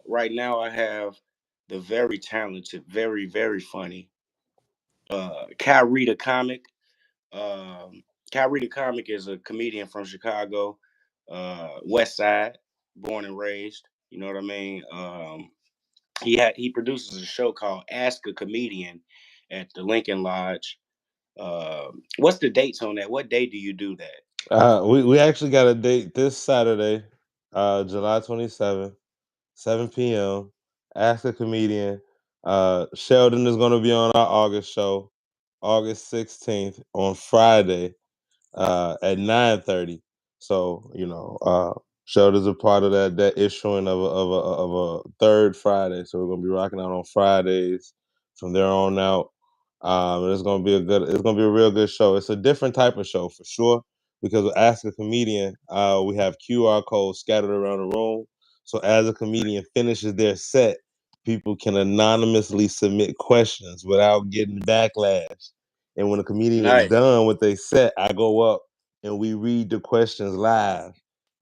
right now I have the very talented, very very funny Kyrie the comic. Um, Kyrie the comic is a comedian from Chicago, West Side, born and raised. You know what I mean? He produces a show called Ask a Comedian at the Lincoln Lodge. What's the dates on that? What day do you do that? We actually got a date this Saturday, July 27th, 7 p.m. Ask a comedian. Sheldon is going to be on our August show, August 16th on Friday at 9:30. So Sheldon's a part of that issuing of a third Friday. So we're gonna be rocking out on Fridays from there on out. And it's gonna be a real good show. It's a different type of show for sure because with Ask a Comedian, we have QR codes scattered around the room. So as a comedian finishes their set, people can anonymously submit questions without getting backlash. And when a comedian is Nice. done with they set, I go up and we read the questions live.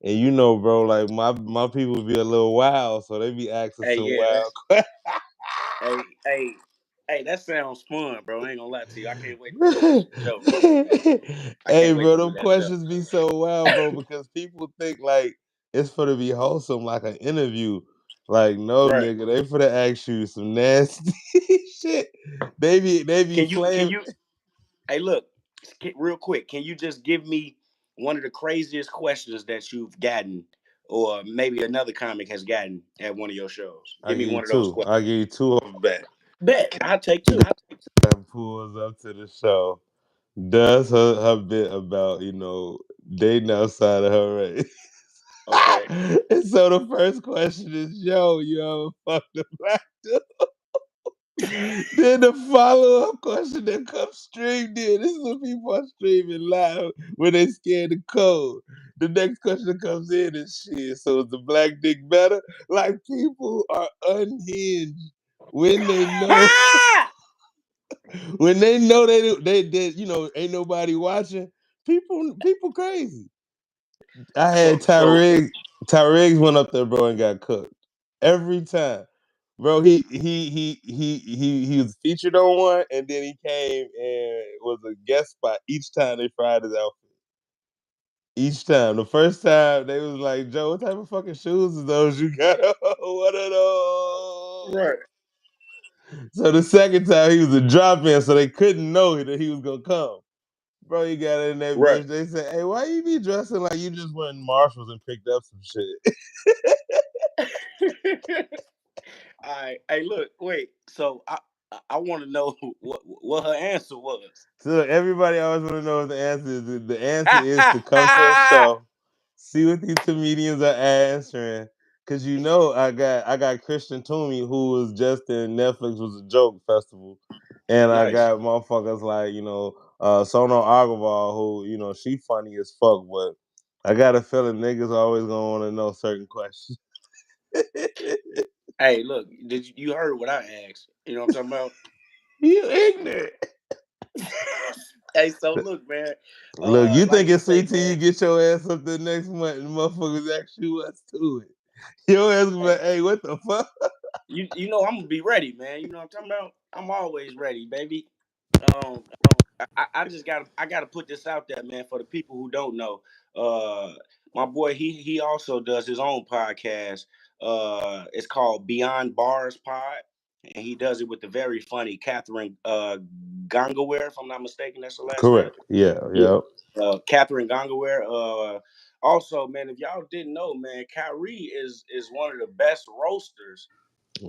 And bro, like my people be a little wild, so they be asking Hey, some yeah, wild questions. hey, hey, hey, that sounds fun, bro. I ain't gonna lie to you. I can't wait to do that Hey, show, man. I can't wait bro, to do them that show. questions be so wild, bro, because people think like it's for to be wholesome, like an interview. Like, no, Right. nigga, they for to ask you some nasty shit. They be Can playing. you? Hey, look, real quick. Can you just give me one of the craziest questions that you've gotten, or maybe another comic has gotten at one of your shows? I Give me give you one of those two. questions. I give you two of them back. Bet I take two. That pulls up to the show. Does her bit about dating outside of her race. Okay. And so the first question is, yo, you ever fucked a black dude? Then the follow up question that comes streamed in. This is when people are streaming live when they scared the code. The next question that comes in is shit. So is the black dick better? Like people are unhinged when they know when they know they ain't nobody watching. People crazy. I had So Tyreek went up there, bro, and got cooked every time. Bro, he was featured on one, and then he came and was a guest spot each time they fried his outfit. Each time, the first time they was like, "Joe, what type of fucking shoes is those you got on? What are those?" right, So the second time he was a drop in, so they couldn't know that he was gonna come. Bro, he got in that right. bitch. They said, "Hey, why you be dressing like you just went in Marshalls and picked up some shit?" All right. Hey, look, wait. So I want to know what her answer was. So look, everybody always want to know what the answer is. The answer is to come to the show, see what these comedians are answering. Cause I got Christian Toomey who was just in Netflix was a joke festival, and I Nice. got motherfuckers like Sono Agrawal who she funny as fuck, but I got a feeling niggas always gonna want to know certain questions. Hey, look, you heard what I asked? You know what I'm talking about? You ignorant. Hey, so look, man. Look, you Like think you it's say, sweet till man. you get your ass up the next month and motherfuckers ask you what's to it. Your ass be Hey, like, hey, what the fuck? you know I'm gonna be ready, man. You know what I'm talking about? I'm always ready, baby. Um, I just gotta put this out there, man, for the people who don't know. Uh, my boy, he also does his own podcast. It's called Beyond Bars Pod, and he does it with the very funny Catherine Gongaware, if I'm not mistaken. That's her last name. Correct. Yeah, Yeah, yeah. Catherine Gongaware. Also, man, if y'all didn't know, man, Kyrie is one of the best roasters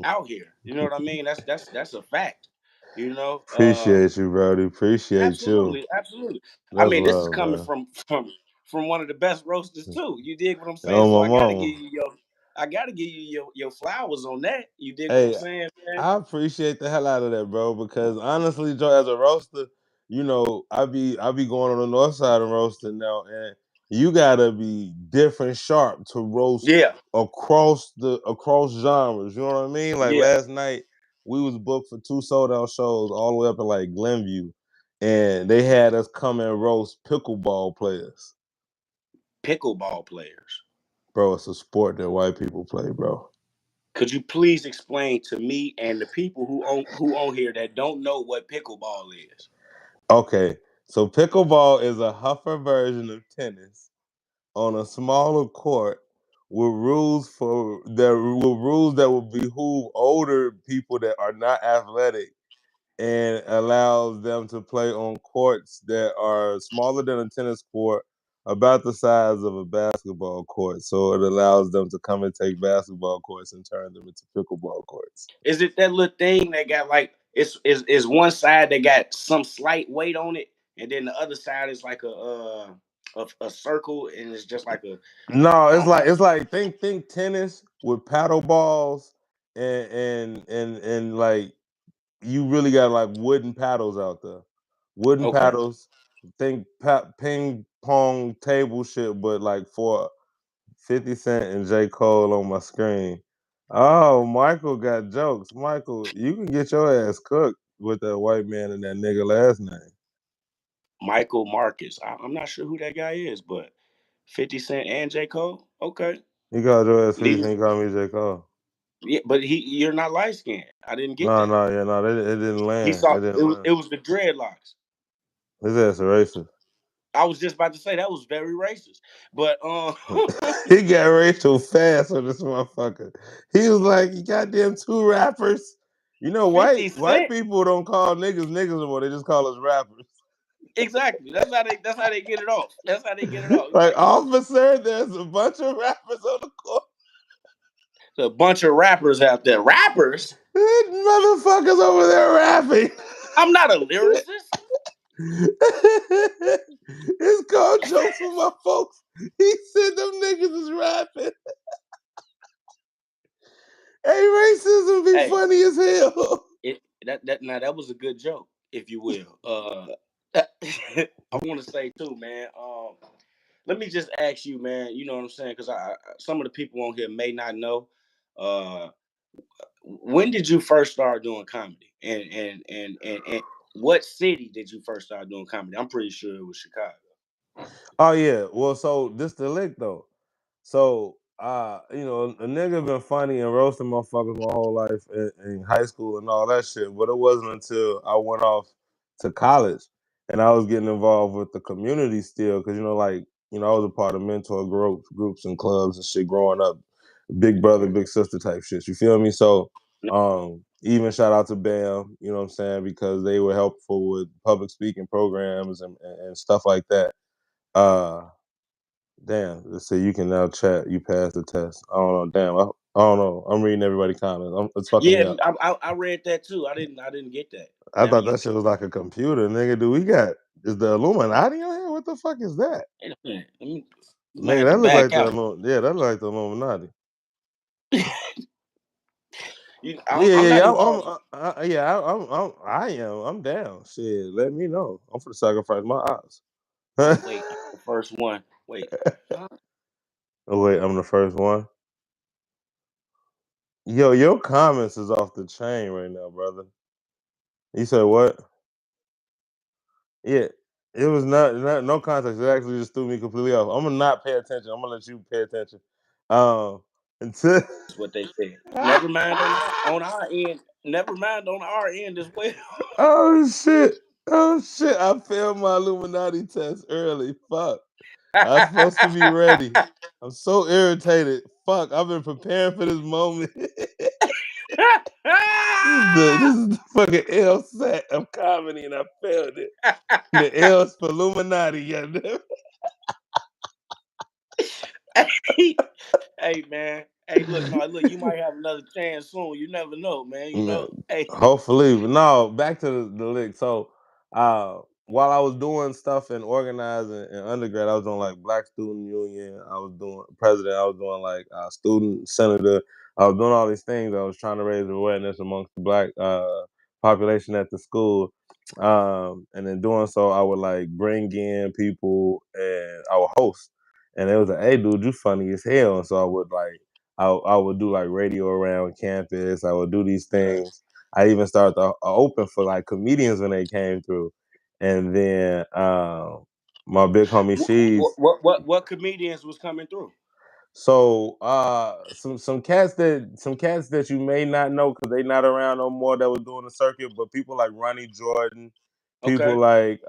out here. You know what I mean? That's a fact. You know, Appreciate you, Brody. Appreciate you. absolutely, absolutely. I That's mean, this is love, coming man. from one of the best roasters too. You dig what I'm saying? Oh, So my mama. I gotta give you your flowers on that. You dig what I'm Hey, saying, man? I appreciate the hell out of that, bro. Because honestly, Joe, as a roaster, I be going on the north side and roasting now, and you gotta be different sharp to roast Yeah, across genres. You know what I mean? Like yeah. last night, we was booked for two sold out shows all the way up in like Glenview, and they had us come and roast pickleball players. Pickleball players. Bro, it's a sport that white people play, bro. Could you please explain to me and the people who on here that don't know what pickleball is? Okay, so pickleball is a huffer version of tennis on a smaller court with rules that will behoove older people that are not athletic and allows them to play on courts that are smaller than a tennis court, about the size of a basketball court. So it allows them to come and take basketball courts and turn them into pickleball courts. Is it that little thing that got like it's one side that got some slight weight on it, and then the other side is like a circle, and it's just like a No, I it's don't like know. think tennis with paddle balls and like you really got like wooden paddles out there. Wooden Okay, paddles. Think ping pong table shit, but like for 50 Cent and J. Cole on my screen. Oh, Michael got jokes. Michael, you can get your ass cooked with that white man and that nigga last name. Michael Marcus. I'm not sure who that guy is, but 50 Cent and J Cole. Okay, He called your ass 50 these Cent, he called me J. Cole. yeah, but you're not light skinned. I didn't get No, that. no, yeah, no, it didn't He land. saw It didn't it land. was the dreadlocks. His ass a racist. I was just about to say that was very racist, but He got racial fast on this motherfucker. He was like, "You goddamn two rappers." You know, 50 white Cent. people don't call niggas niggas anymore. They just call us rappers. Exactly. That's how they get it off. That's how they get it off. It's Like, like officer, there's a bunch of rappers on the court. a bunch of rappers out there. Rappers? Motherfuckers over there rapping. I'm not a lyricist. It's called jokes for my folks. He said them niggas is rapping. Hey, racism be Hey, funny as hell. that was a good joke, if you will. I want to say too, man. Let me just ask you, man. You know what I'm saying? Because some of the people on here may not know. Uh, when did you first start doing comedy? And what city did you first start doing comedy? I'm pretty sure it was Chicago. Oh yeah. Well, so this the lick though. So a nigga been funny and roasting motherfuckers my whole life in high school and all that shit. But it wasn't until I went off to college and I was getting involved with the community still, because I was a part of mentor groups and clubs and shit growing up, big brother, Mhm. big sister type shit. You feel me? So even shout out to BAM, you know what I'm saying, because they were helpful with public speaking programs and stuff like that. Uh Damn, let's see. You can now chat. You passed the test. I don't know. Damn, I don't know. I'm reading everybody's comments. It's fucking me Yeah, up. I read that too. I didn't get that. I Now thought you that shit was like a computer, nigga. Do we got is the Illuminati on here? What the fuck is that, wait a minute. You might nigga? have to That look back like out. yeah, that look like the Illuminati. I'm, Yeah, I'm yeah, not yeah. involved. I am. I'm down. Shit, let me know. I'm for the sacrifice my eyes. Oh wait, I'm the first one. Wait, huh? Oh wait, I'm the first one. Yo, your comments is off the chain right now, brother. You said what? Yeah, it was not no context. It actually just threw me completely off. I'm gonna not pay attention. I'm gonna let you pay attention. Until That's what they said. Never mind on our end. Never mind on our end as well. oh shit, oh shit! I failed my Illuminati test early. Fuck, I was supposed to be ready. I'm so irritated. Fuck, I've been preparing for this moment. This is the fucking L set of comedy, and I failed it. The L's for Illuminati. Goddamn. Hey man. Hey, look, no, look, you might have another chance soon. You never know, man. You Yeah, know. Hey. hopefully. But no, back to the lick. So, while I was doing stuff and organizing in undergrad, I was doing like Black Student Union. I was doing president. I was doing like student senator. I was doing all these things. I was trying to raise awareness amongst the black population at the school. And in doing so, I would like bring in people and I would host. And it was like, hey, dude, you funny as hell. And so I would like I would do like radio around campus. I would do these Okay. things. I even started to open for like comedians when they came through. And then my big homie What, She's what comedians was coming through? some cats that you may not know because they not around no more that was doing the circuit, but people like Ronnie Jordan, people Okay. like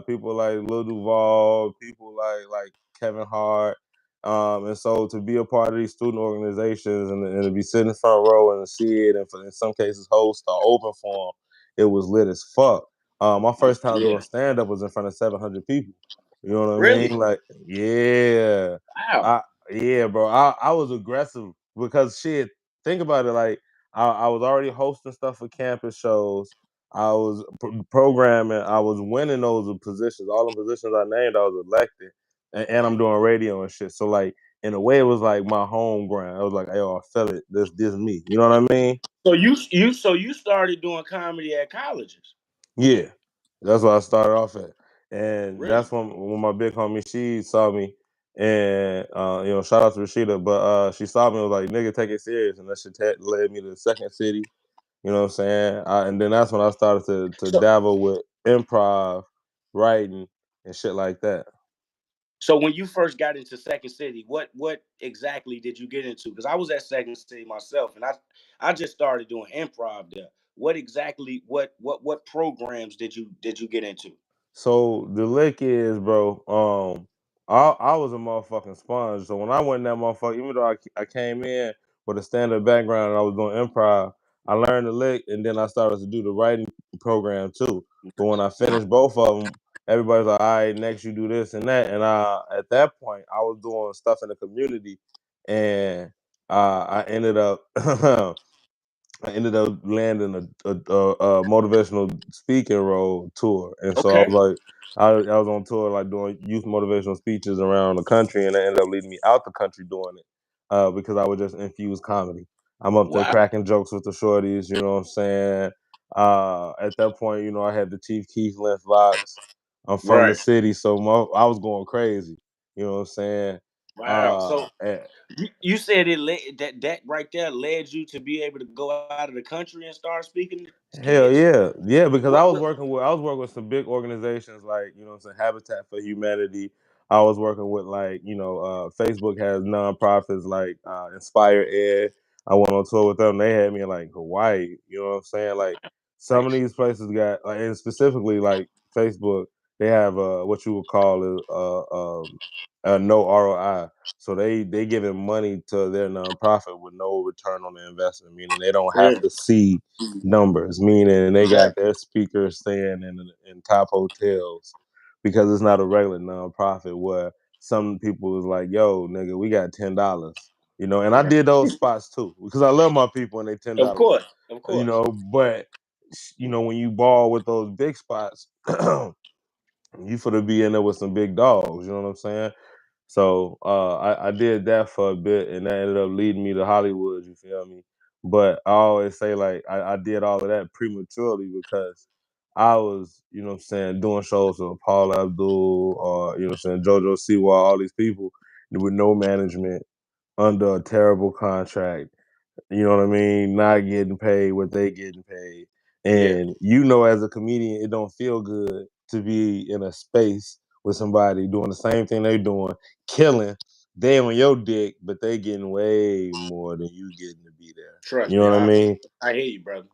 people like Lil Duval, people like Kevin Hart. And so to be a part of these student organizations and to be sitting in front row and see it and for, in some cases host or open for 'em, it was lit as fuck. My first time doing Yeah. stand up was in front of 700 people. You know what I mean? Really? Like, yeah, Wow. I yeah, bro. I was aggressive because shit. Think about it. Like, I was already hosting stuff for campus shows. I was programming. I was winning those positions. All the positions I named, I was elected, and I'm doing radio and shit. So like, in a way, it was like my home ground. I was like, yo, I felt it. This me. You know what I mean? So you started doing comedy at colleges? Yeah, that's what I started off at, and Really? that's when my big homie she saw me, and shout out to Rashida, but she saw me and was like, "Nigga, take it serious," and that shit led me to the second city. You know what I'm saying? And then that's when I started to So dabble with improv, writing, and shit like that. so when you first got into Second City, what exactly did you get into? Because I was at Second City myself, and I just started doing improv there. What exactly what programs did you get into? So the lick is, bro. I was a motherfucking sponge. So when I went in that motherfucker, even though I came in with a standard background and I was doing improv, I learned the lick, and then I started to do the writing program too. But when I finished both of them, everybody's like, "All right, next you do this and that." And at that point, I was doing stuff in the community, and I ended up I ended up landing a motivational speaking role tour, and so I was Okay. like, I was on tour like doing youth motivational speeches around the country, and it ended up leading me out the country doing it because I would just infuse comedy. I'm up there Wow. cracking jokes with the shorties, you know what I'm saying? At that point, I had the Chief Keef length locks. I'm from the Right. city, so I was going crazy. You know what I'm saying? Wow. Uh, So and, you said it that right there led you to be able to go out of the country and start speaking to Hell kids? yeah. Yeah, because What what I was working with some big organizations like, what I'm saying, Habitat for Humanity. I was working with like, Facebook has nonprofits like Inspire Ed. I went on tour with them. They had me in like Hawaii. You know what I'm saying? Like some of nice. these places got like, and specifically like Facebook, they have what you would call a no ROI. So they giving money to their nonprofit with no return on the investment, meaning they don't have Mm, to see numbers, meaning they got exactly. their speakers staying in top hotels because it's not a regular nonprofit where some people is like, yo, nigga, we got $10. And I Right. did those spots too because I love my people and they Of $10. course. Of course. But when you ball with those big spots, you for to be in there with some big dogs. You know what I'm saying? So I did that for a bit, and that ended up leading me to Hollywood. You feel me? But I always say like I did all of that prematurely because I was, what I'm saying, doing shows with Paul Abdul or what I'm saying, JoJo Siwa, all these people with no management under a terrible contract. You know what I mean? Not getting paid what they getting paid. Yeah. And as a comedian, it don't feel good to be in a space with somebody doing the same thing they doing, killing. They on your dick, but they getting way more than you getting to be there. Trust You me. know what I mean? I hear you, brother.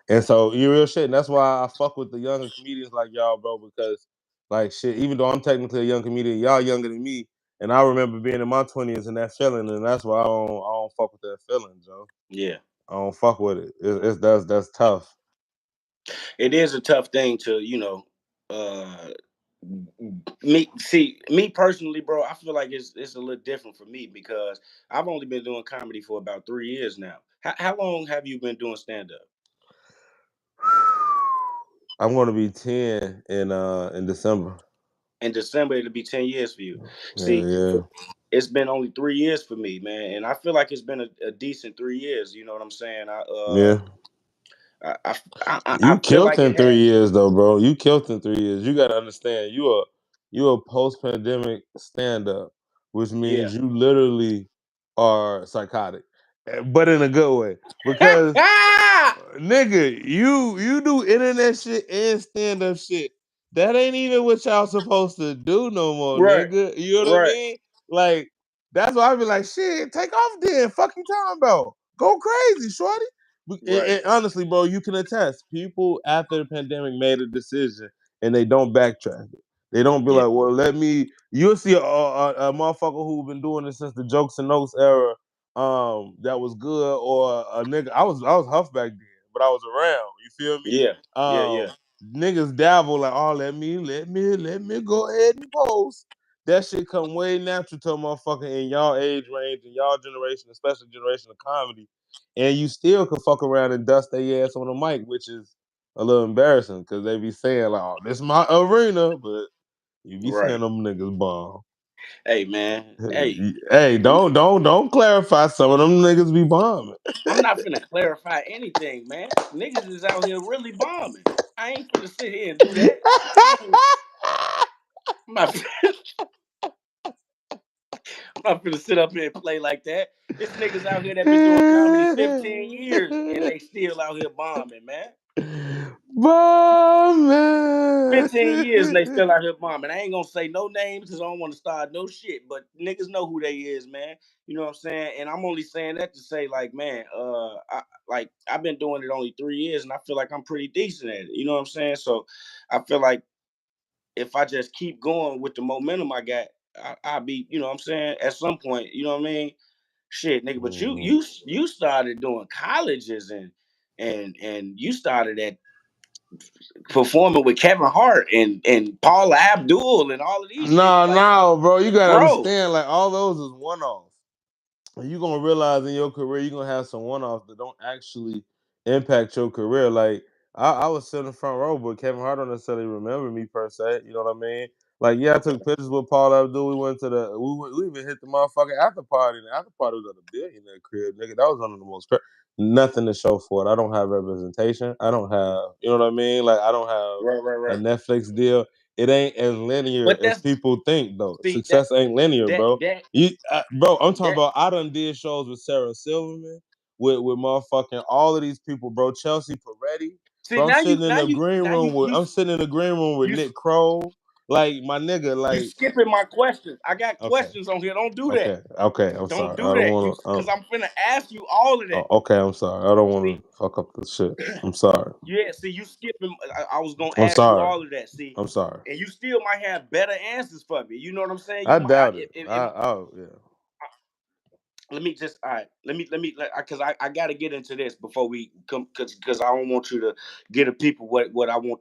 And so you real shit. And that's why I fuck with the younger comedians like y'all, bro, because like shit, even though I'm technically a young comedian, y'all younger than me. And I remember being in my 20s and that feeling, and that's why I don't fuck with that feeling, Joe. Yeah. I don't fuck with it. That's tough. It is a tough thing to, uh me personally, bro. I feel like it's a little different for me because I've only been doing comedy for about 3 years now. How long have you been doing stand up? I'm gonna be 10 in December. In December, it'll be 10 years for you. Hell See, yeah. it's been only 3 years for me, man, and I feel like it's been a decent 3 years. You know what I'm saying? Yeah. I You feel killed like in it 3 years though, bro. You killed in 3 years. You gotta understand you a post pandemic stand up, which yeah. means you literally are psychotic. But in a good way. Because nigga, you do internet shit and stand up shit. That ain't even what y'all supposed to do no more, Right, nigga. You know what I right. mean? Like That's why I be like, shit, take off then. Fuck you talking about. Go crazy, shorty. Right. And honestly, bro, you can attest. People after the pandemic made a decision and they don't backtrack it. They don't be Yeah. like, well, let me. You'll see a motherfucker who been doing this since the jokes and notes era. That was good, or a nigga. I was Huff back then, but I was around. You feel me? Yeah. Yeah. Yeah. Um, Niggas dabble like, oh, let me go ahead and post. That shit come way natural to a motherfucker in y'all age range and y'all generation, especially generation of comedy. And you still can fuck around and dust their ass on the mic, which is a little embarrassing because they be saying like, "Oh, this my arena," but you be saying Right. them niggas bomb. Hey, man. Hey, Hey, I'm don't clarify. Some of them niggas be bombing. I'm not finna clarify anything, man. Niggas is out here really bombing. I ain't finna sit here and do that. I ain't, I'm not, I'm not finna sit up here and play like that. It's niggas out here that been doing comedy 15 years and they still out here bombing, man. Bombing. 15 years and they still out here bombing. I ain't gonna say no names because I don't want to start no shit, but niggas know who they is, man. You know what I'm saying? And I'm only saying that to say, like, man, I've been doing it only 3 years and I feel like I'm pretty decent at it. You know what I'm saying? So I feel like if I just keep going with the momentum I got, I'll be, you know what I'm saying, at some point, you know what I mean? Shit, nigga, but you Mhm. you you started doing colleges and you started at performing with Kevin Hart and Paula Abdul and all of these niggas. No, Like, no, bro. You gotta bro, understand, like all those is one offs. You're gonna realize in your career you're gonna have some one-offs that don't actually impact your career. Like I was sitting in the front row, but Kevin Hart don't necessarily remember me per se. You know what I mean? Like, yeah, I took pictures with Paul Abdul. We went to we even hit the motherfucking after party. The after party was at a billionaire crib, nigga. That was one of the most nothing to show for it. I don't have representation. I don't have, you know what I mean? Like I don't right, right, have a right. Netflix deal. It ain't as linear But as that's people think, though. see that Success ain't linear, that bro. that Bro, I'm talking that. about. I done did shows with Sarah Silverman, with motherfucking all of these people, bro. Chelsea Peretti, See bro. now you now you now you I'm sitting in the green room with you Nick Kroll, like my nigga, you like skipping my questions. I got okay, questions on here. Don't do that. okay. I'm Don't sorry. do I don't that. You want to. because I'm finna ask you all of that. Okay, I'm sorry. I don't want See, to fuck up the shit. I'm sorry. yeah. See, you skipping. I was gonna I'm ask you sorry. all of that. See, I'm sorry. and you still might have better answers for me. You know what I'm saying? You I might. doubt it. Oh yeah. Let me just all right. Let me because I got to get into this before we come because I don't want you to get the people what I want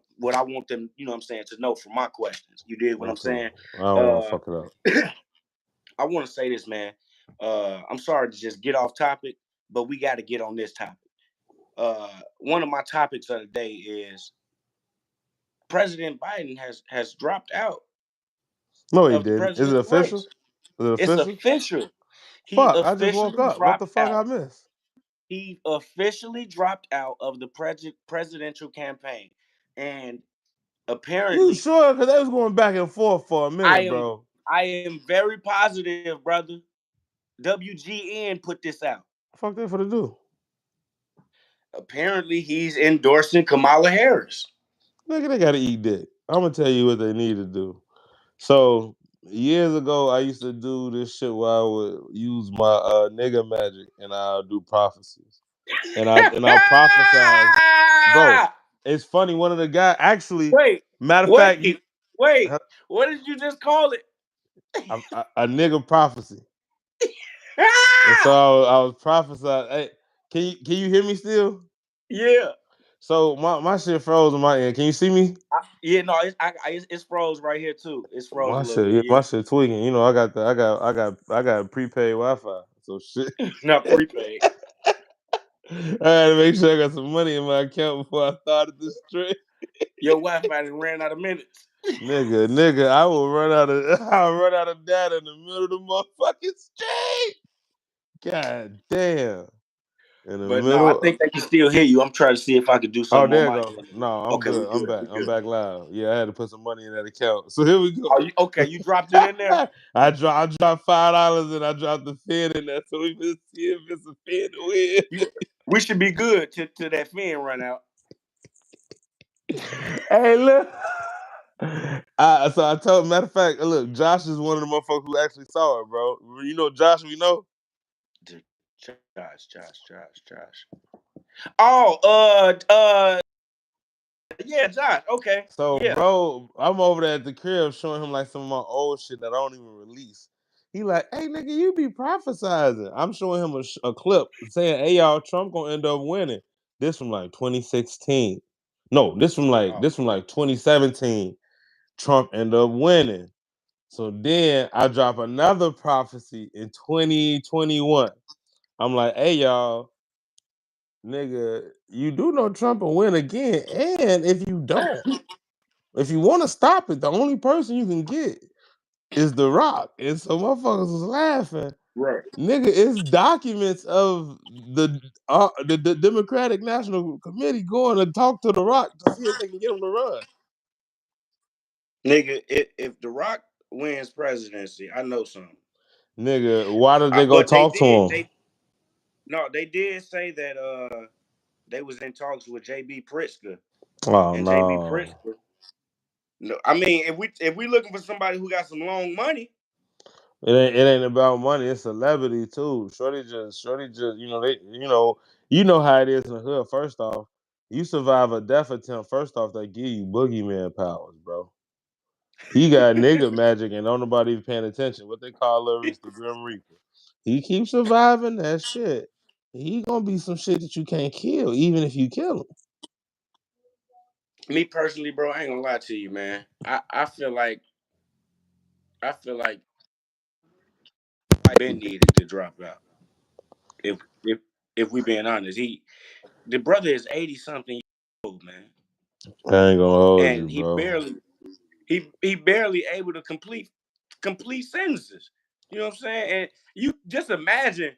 them, you know what I'm saying, to know from my questions. You did what I'm Okay. saying. I don't want to Uh, fuck it up. I want to say this, man. I'm sorry to just get off topic, but we got to get on this topic. One of my topics of the day is President Biden has dropped out No, he of the didn't. Is it presidential official? race. Is it It's official? official. He Fuck! I just woke officially up. What the dropped fuck I out. missed? He officially dropped out of the presidential campaign, and You apparently, sure? Because they was going back and forth for a I minute, am bro. I am very positive, brother. WGN put this out. Fuck they for to do, Apparently, he's endorsing Kamala Harris. nigga. They gotta eat dick. I'm gonna tell you what they need to do. So years ago, I used to do this shit where I would use my nigga magic and I'll do prophecies. And I'll prophesize, bro. It's funny. One of the guys, actually, wait, matter of fact, you wait, wait. What did you just call it? a nigga prophecy. And so I was prophesying. Hey, can you hear me still? Yeah. So my shit froze on my end. Can you see me? Yeah, no, it's froze right here too. It's froze a My little shit, bit. yeah, Yeah, my shit tweaking. You know, I got prepaid Wi-Fi. So shit. not prepaid. I had to make sure I got some money in my account before I started this trip. Your Wi-Fi done ran out of minutes. Nigga, I will run out of I'll run out of data in the middle of the motherfucking street. God damn. In the But no, I middle. think they can still hear you. I'm trying to see if I could do Oh, something on there you my go. end. No, I'm Okay, we good. I'm good. back. We I'm good. back live. Yeah, I had to put some money in that account. So here we Oh, go. okay, you dropped it in there. I dropped $5 and I dropped the fin in there. So we can see if it's a fin to win. We should be good till that fin run out. Hey, look. So I told, matter of fact, look, Josh is one of the motherfuckers who actually saw it, bro. You know Josh, we know. Josh. Oh, yeah, Josh. Okay, So, yeah. bro, I'm over there at the crib showing him like some of my old shit that I don't even release. He like, hey nigga, you be prophesizing. I'm showing him a clip saying, hey y'all, Trump gonna end up winning. This from like 2016. No, Oh, this from like 2017. Trump end up winning. So then I drop another prophecy in 2021. I'm like, hey y'all, nigga, you do know Trump will win again. And if you don't, if you want to stop it, the only person you can get is The Rock. And so motherfuckers was laughing. right. Nigga, it's documents of the Democratic National Committee going to talk to The Rock to see if they can get him to run. Nigga, if The Rock wins presidency, I know something. Nigga, why did they go But they talk to did. him? They did say that they was in talks with JB Pritzker, Oh and JB no. Pritzker. No, I mean, if we looking for somebody who got some long money, It ain't about money. It's celebrity too. Shorty just you know how it is in the hood. First off, you survive a death attempt. First off, they give you boogeyman powers, bro. He got nigga magic and don't nobody even paying attention. What they call lyrics the Grim Reaper. He keeps surviving that shit. He gonna be some shit that you can't kill, even if you kill him. me personally, bro, I ain't gonna lie to you, man. I feel like Ben needed to drop out. If if if we being honest, the brother is 80 something years old, man, I ain't gonna hold you, and bro. he barely able to complete sentences. You know what I'm saying? And you just imagine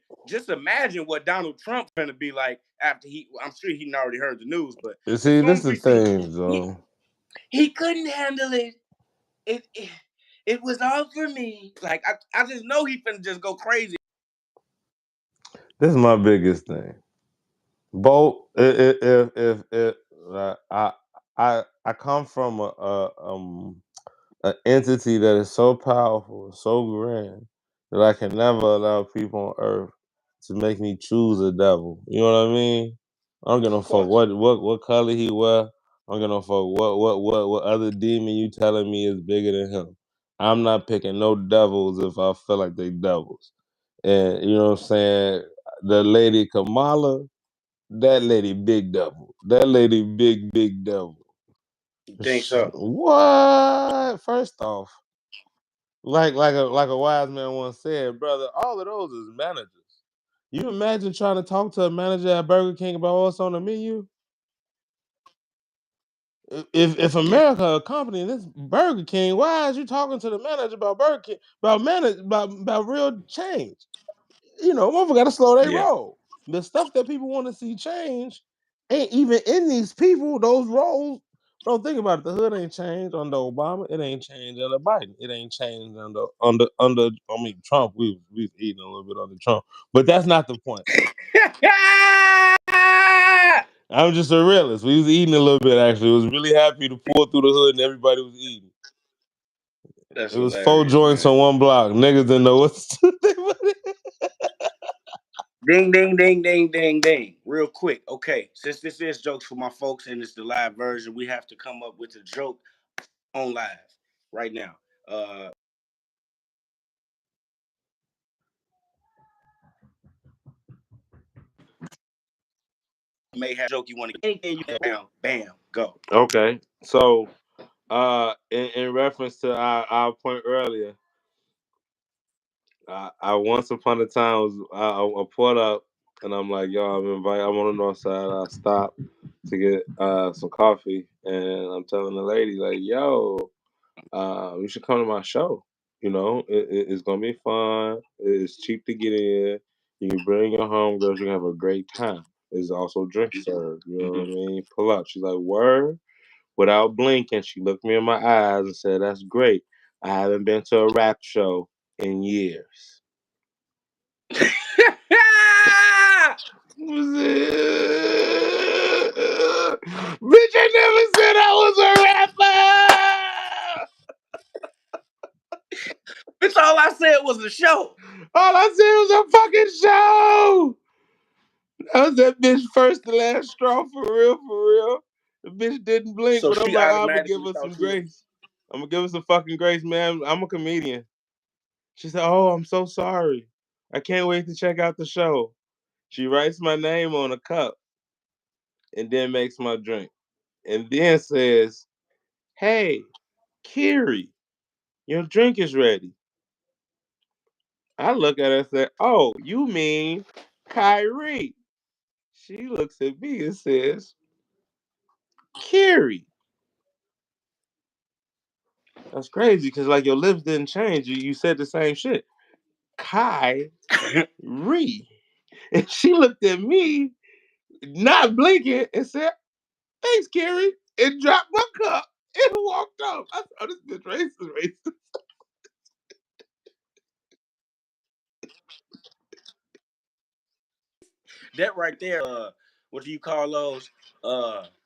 what Donald Trump gonna be like after he. I'm sure he already heard the news, but You as see, soon this as the we see thing, he though. he couldn't handle it. It was all for me. Like I just know he finna just go crazy. This is my biggest thing. Both if I come from an entity that is so powerful, so grand that I can never allow people on earth to make me choose a devil. You know what I mean? I don't give no Of fuck course. what color he wear. I don't give no fuck what other demon you telling me is bigger than him. I'm not picking no devils if I feel like they devils. And you know what I'm saying? The lady Kamala, that lady big devil. That lady big devil. You think so? What? First off, like a wise man once said, brother, all of those is managers. You imagine trying to talk to a manager at Burger King about what's on the menu? If Yeah. America a company and it's Burger King, why is you talking to the manager about Burger King about real change? You know, motherfucker gotta slow their Yeah. roll. The stuff that people want to see change ain't even in these people, those roles. Bro, think about it. The hood ain't changed under Obama. It ain't changed under Biden. It ain't changed under I mean Trump. We've eaten a little bit under Trump. But that's not the point. I'm just a realist. We was eating a little bit actually. It was really happy to pull through the hood and everybody was eating. That's It was 4 hilarious, joints man. on one block. Niggas didn't know what to do. Ding, ding, ding, ding, ding, ding. Real quick. Okay. Since this is jokes for my folks and it's the live version, we have to come up with a joke on live right now. May have a joke you want to anything you bam, bam, go. Okay. So in reference to our point earlier, I once upon a time I pulled up and I'm like, yo, I'm on the north side. I stopped to get some coffee and I'm telling the lady like, yo, you should come to my show. You know, it's gonna be fun. It's cheap to get in. You can bring your homegirls. You can have a great time. There's also drinks served. You know what I Mhm. mean? Pull up. She's like, word. Without blinking, she looked me in my eyes and said, that's great. I haven't been to a rap show in years. Bitch, I never said I was a rapper. was a show. All I said was a fucking show. That was that bitch first to last straw for real, for real. The bitch didn't blink, So but I'm she like, I'm gonna give automatically her some thought you was. grace. I'm gonna give her some fucking grace, man. I'm a comedian. She said, "Oh, I'm so sorry. I can't wait to check out the show." She writes my name on a cup and then makes my drink. And then says, "Hey, Kiri, your drink is ready." I look at her and say, "Oh, you mean Kyrie?" She looks at me and says, "Kiri." That's crazy because like your lips didn't change. You said the same shit. Kyrie. And she looked at me, not blinking, and said, "Thanks, Kiri," and dropped my cup and walked off. I said, "Oh, this bitch racist. That right there, what do you call those?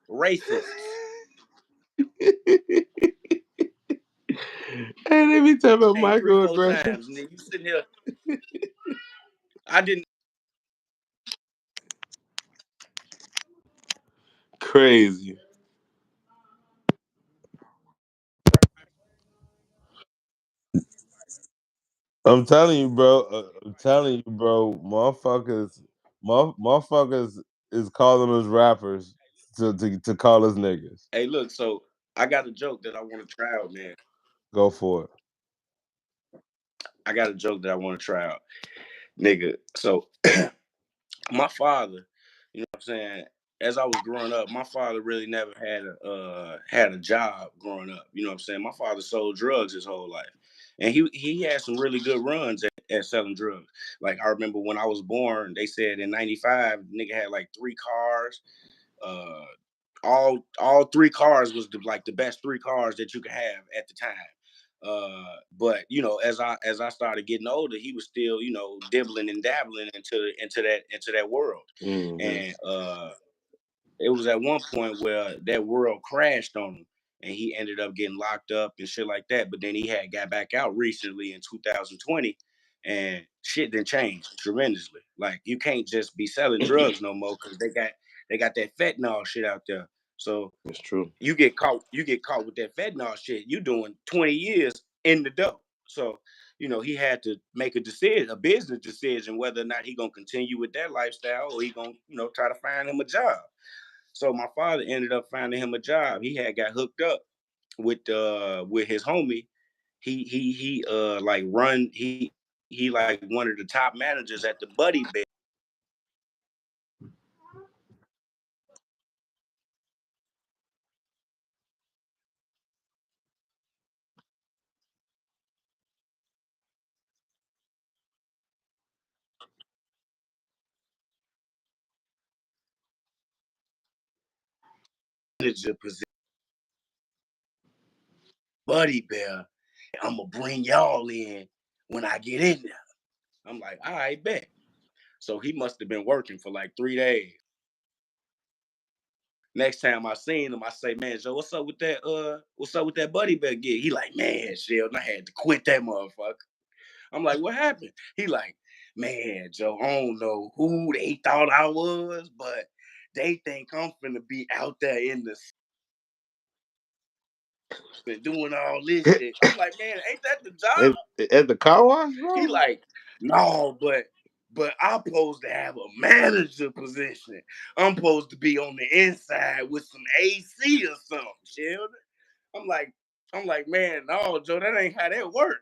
Racists. And they be talking about Hey, three, four microaggressions. times, and then you sitting here. I didn't. Crazy. I'm telling you, bro. I'm telling you, bro. Motherfuckers is calling us rappers to call us niggas. Hey, look. So I got a joke that I want to try out, man. Go for it. I got a joke that I want to try out, nigga. So my father, you know what I'm saying, as I was growing up, my father really never had a job growing up. You know what I'm saying? My father sold drugs his whole life. And he had some really good runs at selling drugs. Like I remember when I was born, they said in '95, nigga had like 3 cars. Uh all 3 cars was like the best 3 cars that you could have at the time. But you know, as I started getting older, he was still, you know, dibbling and dabbling into that world. Mm-hmm. And it was at one point where that world crashed on him and he ended up getting locked up and shit like that. But then he had got back out recently in 2020 and shit didn't change tremendously. Like you can't just be selling drugs no more because they got that fentanyl shit out there. So It's true. you get caught with that fentanyl shit, you doing 20 years in the dope. So, you know, he had to make a decision, a business decision, whether or not he gonna continue with that lifestyle or he gonna, you know, try to find him a job. So my father ended up finding him a job. He had got hooked up with his homie. He like run he like one of the top managers at the Buddy Bear manager position. Buddy Bear, I'm gonna bring y'all in when I get in there. I'm like, all right, bet. So he must have been working for like 3 days. Next time I seen him, I say, man, Joe, what's up with that Buddy Bear gig? He like, man, Sheldon, I had to quit that motherfucker. I'm like, what happened? He like, man, Joe, I don't know who they thought I was, but they think I'm finna be out there in the and doing all this shit. I'm like, man, ain't that the job? at, at the car wash, He bro. like, no, but I'm supposed to have a manager position. I'm supposed to be on the inside with some AC or something, Sheldon. I'm like, I'm like, man, no, Joe, that ain't how that work.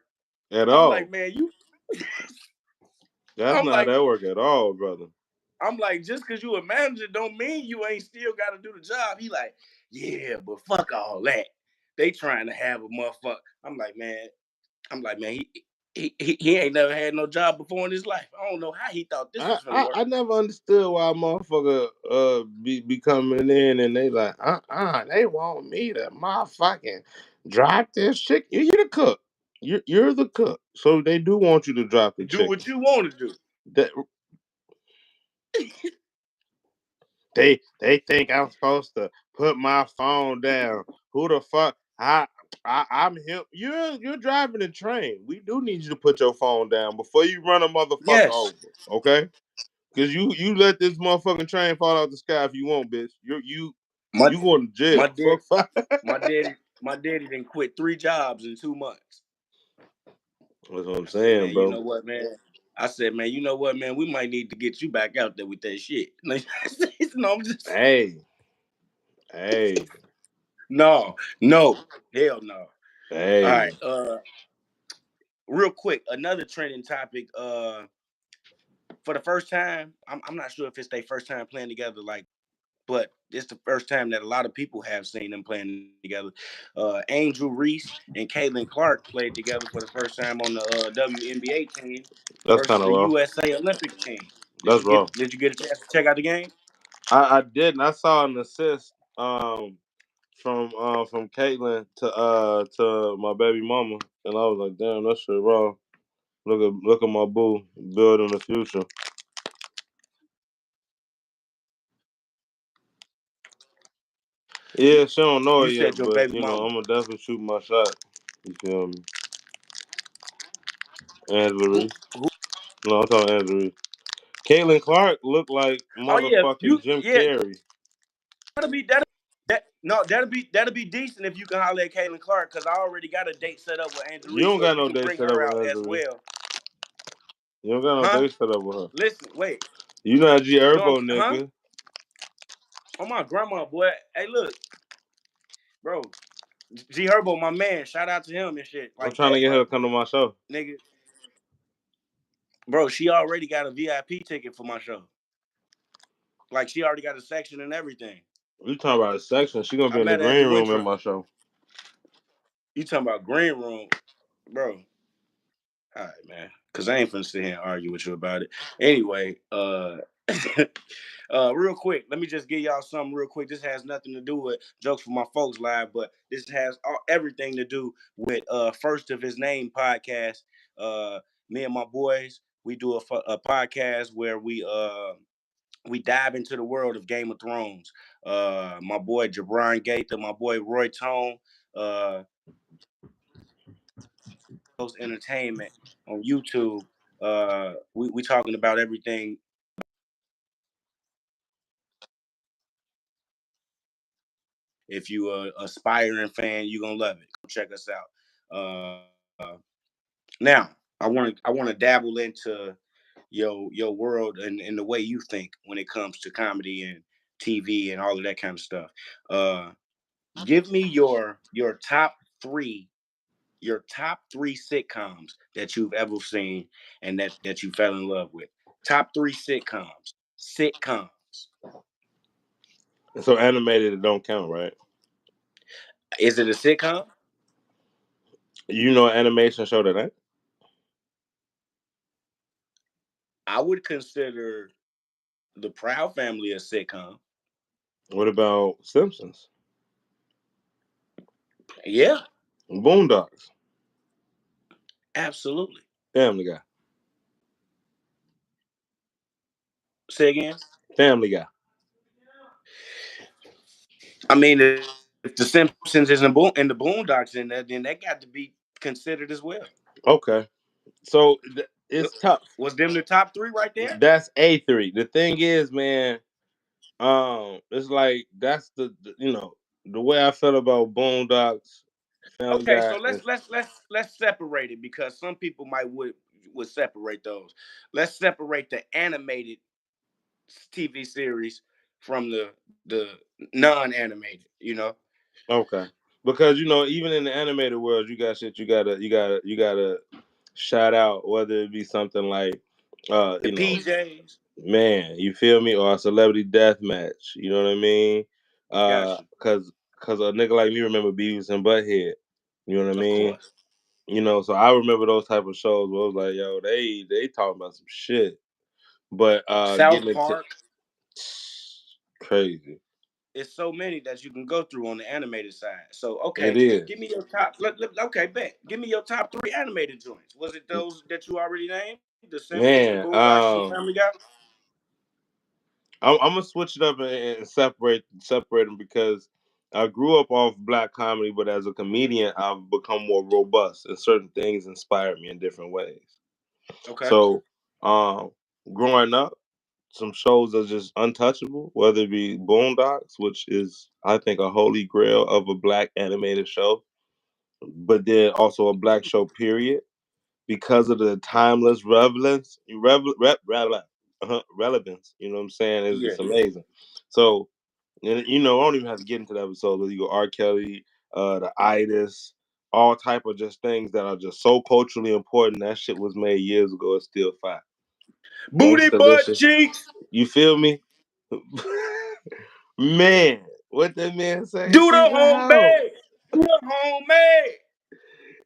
At I'm like, all. man, you That's I'm not like, that work at all, brother. I'm like, just cause you a manager don't mean you ain't still gotta do the job. He like, yeah, but fuck all that. They trying to have a motherfucker. I'm like, man, he ain't never had no job before in his life. I don't know how he thought this I, was gonna I, work. I never understood why a motherfucker be coming in and they like they want me to motherfucking drop this chicken. You're the cook. You're the cook. So they do want you to drop the Do chicken. what you want to do. That they think I'm supposed to put my phone down. Who the fuck? I'm him. You're driving the train. We do need you to put your phone down before you run a motherfucker Yes. over. Okay? Because you let this motherfucking train fall out the sky if you want, bitch. My You going to my jail. dad Fuck five. my daddy didn't quit 3 jobs in 2 months. That's what I'm I said, saying, man, you bro. know what, man? I said, man, you know what, man? We might need to get you back out there with that shit. No, I'm just Hey, hey, no, no, hell no. All hey. right, real quick, another trending topic. For the first time, I'm not sure if it's their first time playing together, like, but it's the first time that a lot of people have seen them playing together. Angel Reese and Caitlin Clark played together for the first time on the WNBA team That's versus kind the of rough. USA Olympic team. Did That's you get rough. Did you get a chance to check out the game? I didn't. I saw an assist from Caitlyn to my baby mama, and I was like, damn, that shit raw. Look at my boo building the future. Yeah, she don't know You it yet, said your but baby mama. I'm gonna definitely shoot my shot. You feel me? Angela Who? Reese. Who? No, I'm talking Angela Reese. Caitlin Clark looked like Oh yeah, motherfucking Jim Carrey. that'll be that. That'll be decent if you can holler at Caitlin Clark because I already got a date set up with Angel You Reese, don't so if got you no can date bring set up her with out as Angela Reese. well, You don't got no huh? date set up with her. Listen, wait, You not G no, Herbo, huh? nigga. Oh my grandma, boy. Hey, look, bro, G Herbo, my man. Shout out to him and shit I'm like trying to that. get her But to come to my show. nigga, bro, she already got a VIP ticket for my show. Like she already got a section and everything. You talking about a section? She gonna I be in the met her at the green room in Winthrop. my show. You talking about green room, bro? All right, man. Cause I ain't finna sit here and argue with you about it. Anyway, real quick, let me just give y'all something real quick. This has nothing to do with Jokes for My Folks Live, but this has everything to do with First of His Name podcast. Uh, Me and my boys, we do a podcast where we dive into the world of Game of Thrones. My boy Jabron Gaither, my boy Roy Tone, Post Entertainment on YouTube. We talking about everything. If you a aspiring fan, you gonna love it. Come check us out. Now I want to dabble into your world and the way you think when it comes to comedy and TV and all of that kind of stuff. Uh, give me your top three sitcoms that you've ever seen and that you fell in love with. Top three sitcoms. Sitcoms. So animated, it don't count, right? Is it a sitcom? You know, an animation show that ain't. I would consider the Proud Family a sitcom. What about Simpsons, Yeah, Boondocks, absolutely. Family Guy, Say again. Family Guy? I mean, if the Simpsons isn't and the Boondocks in there, then that got to be considered as well. Okay, so it's tough. Was them the top three right there? That's A3. The thing is, man, it's like that's the way I felt about Boondocks, Family Okay, Guy, so and let's separate it because some people might would separate those. Let's separate the animated TV series from the non-animated. okay, because even in the animated world, you got shit you gotta shout out, whether it be something like, uh, The you know, PJs. man, you feel me, or a celebrity death match. You know what I mean? Got you. Cause a nigga like me remember Beavis and Butthead. You know what I Of mean? course. So I remember those type of shows where I was like, yo, they talking about some shit. But getting South into Park. crazy. It's so many that you can go through on the animated side. So It okay, give is. me your top. Okay, bet. Give me your top three animated joints. Was it those that you already named? The Simpsons, the Man, Boondocks, and the Family Guy. I'm gonna switch it up and separate them because I grew up off black comedy, but as a comedian, I've become more robust, and certain things inspired me in different ways. Okay. So, um, growing up, some shows are just untouchable, whether it be Boondocks, which is I think a holy grail of a black animated show, but then also a black show period because of the timeless relevance. You know what I'm saying? It's Yeah. amazing. So, and you know, I don't even have to get into the episode. But you go R. Kelly, the itis, all type of just things that are just so culturally important. That shit was made years ago. It's still fire. Booty butt Delicious. cheeks. You feel me? Man, what that man say? Do the She's a hoe. homemade. Do the homemade.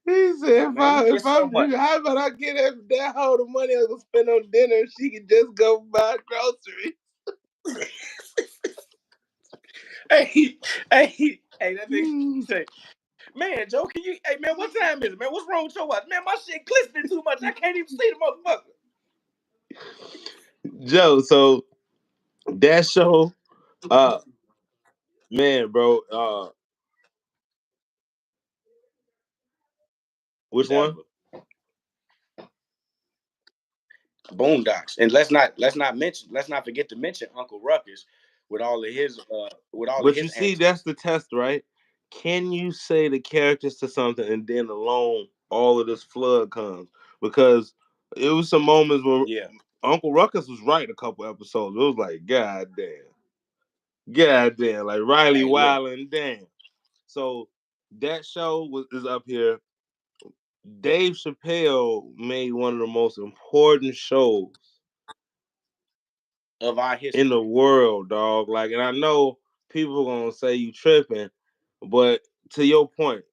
He said, Man, we get if so I'm much. how about I get that hoe the money I was gonna spend on dinner? She could just go buy groceries. Hey, hey, that nigga say, man, Joe, can you, hey, man, what time is it, man? What's wrong with your watch? Man, my shit glistening too much. I can't even see the motherfucker. Joe, so that show, uh, man, bro, which one? Never. Boondocks. And let's not forget to mention Uncle Ruckus with all of But you his see, antics. that's the test, right? Can you say the characters to something and then alone all of this flood comes? Because it was some moments where Yeah. Uncle Ruckus was right a couple episodes. It was like, God damn. God damn. Like Riley Hey, look, Wilder and damn. So that show is up here. Dave Chappelle made one of the most important shows of our in the history. world, dog. Like, and I know people are gonna say you tripping, but to your point,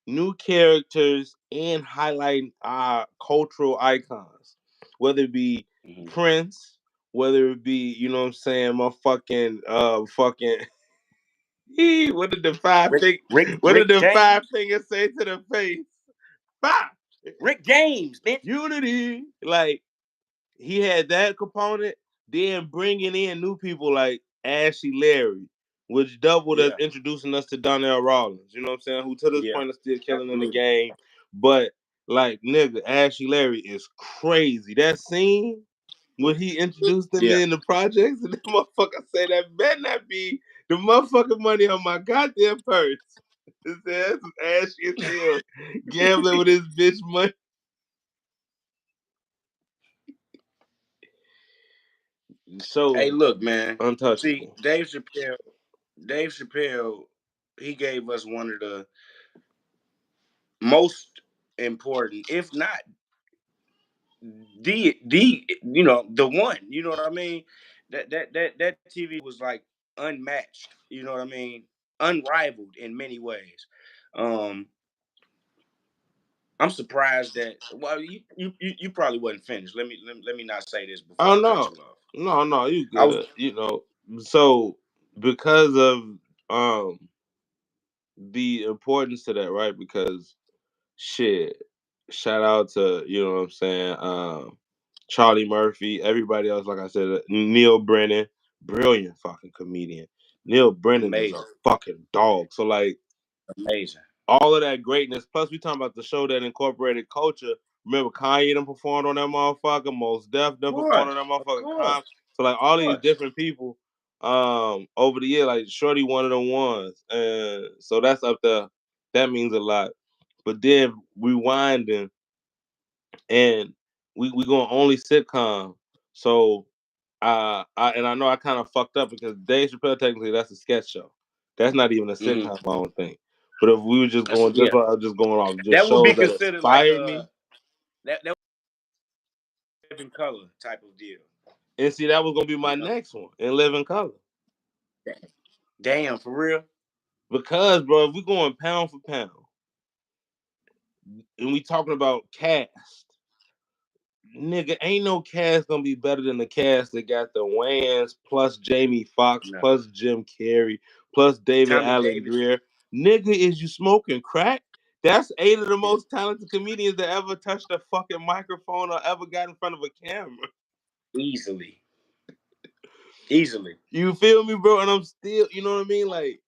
new characters and highlighting our cultural icons, whether it be Mm-hmm. Prince, whether it be, you know what I'm saying, my fucking what did the Rick five James. fingers say to the face? Five. Rick James, bitch. Unity. Like, he had that component, then bringing in new people like Ashley Larry, which doubled as Yeah. introducing us to Donnell Rawlins. You know what I'm saying? Who to this Yeah. point is still killing in the Absolutely. game. But like, nigga, Ashley Larry is crazy. That scene when he introduced them Yeah. in the projects, and the motherfucker say that better not be the motherfucking money on my goddamn purse. His ass is ashy as hell, gambling with his bitch money. Hey, So look, man. See, untouchable. Dave Chappelle, he gave us one of the most important, if not the the one. You know what I mean? That TV was like unmatched. You know what I mean? Unrivaled in many ways. Um, I'm surprised that well, you probably wasn't finished. Let me not say this before Oh I cut no, you off. no, you I was good. You know, so because of um the importance to that, right? Because shit, shout out to, you know what I'm saying, Charlie Murphy, everybody else. Like I said, Neil Brennan, brilliant fucking comedian. Neil Brennan is a amazing, fucking dog. So like amazing. all of that greatness. Plus, we talking about the show that incorporated culture. Remember, Kanye done performed on that motherfucker. Most Def done performed on that Of motherfucker. course, So like of all these course. different people, over the year, like Shorty one of them ones, and so that's up there. That means a lot. But then rewinding, and we going only sitcom. So I know I kind of fucked up because Dave Chappelle technically that's a sketch show. That's not even a Hmm. sitcom, I don't think. But if we were just That's going yeah. just going off just That would be shows that considered like inspired me. a that living color type of deal. And see, that was gonna be You my know? next one in Living Color. Damn, for real. Because bro, if we going pound for pound and we talking about cast, nigga, ain't no cast gonna be better than the cast that got the Wayans plus Jamie Foxx No, plus Jim Carrey plus David Tommy Allen Davis Greer. Nigga, is you smoking crack? That's eight of the most talented comedians that ever touched a fucking microphone or ever got in front of a camera. easily, easily. You feel me, bro? And I'm still, you know what I mean? Like,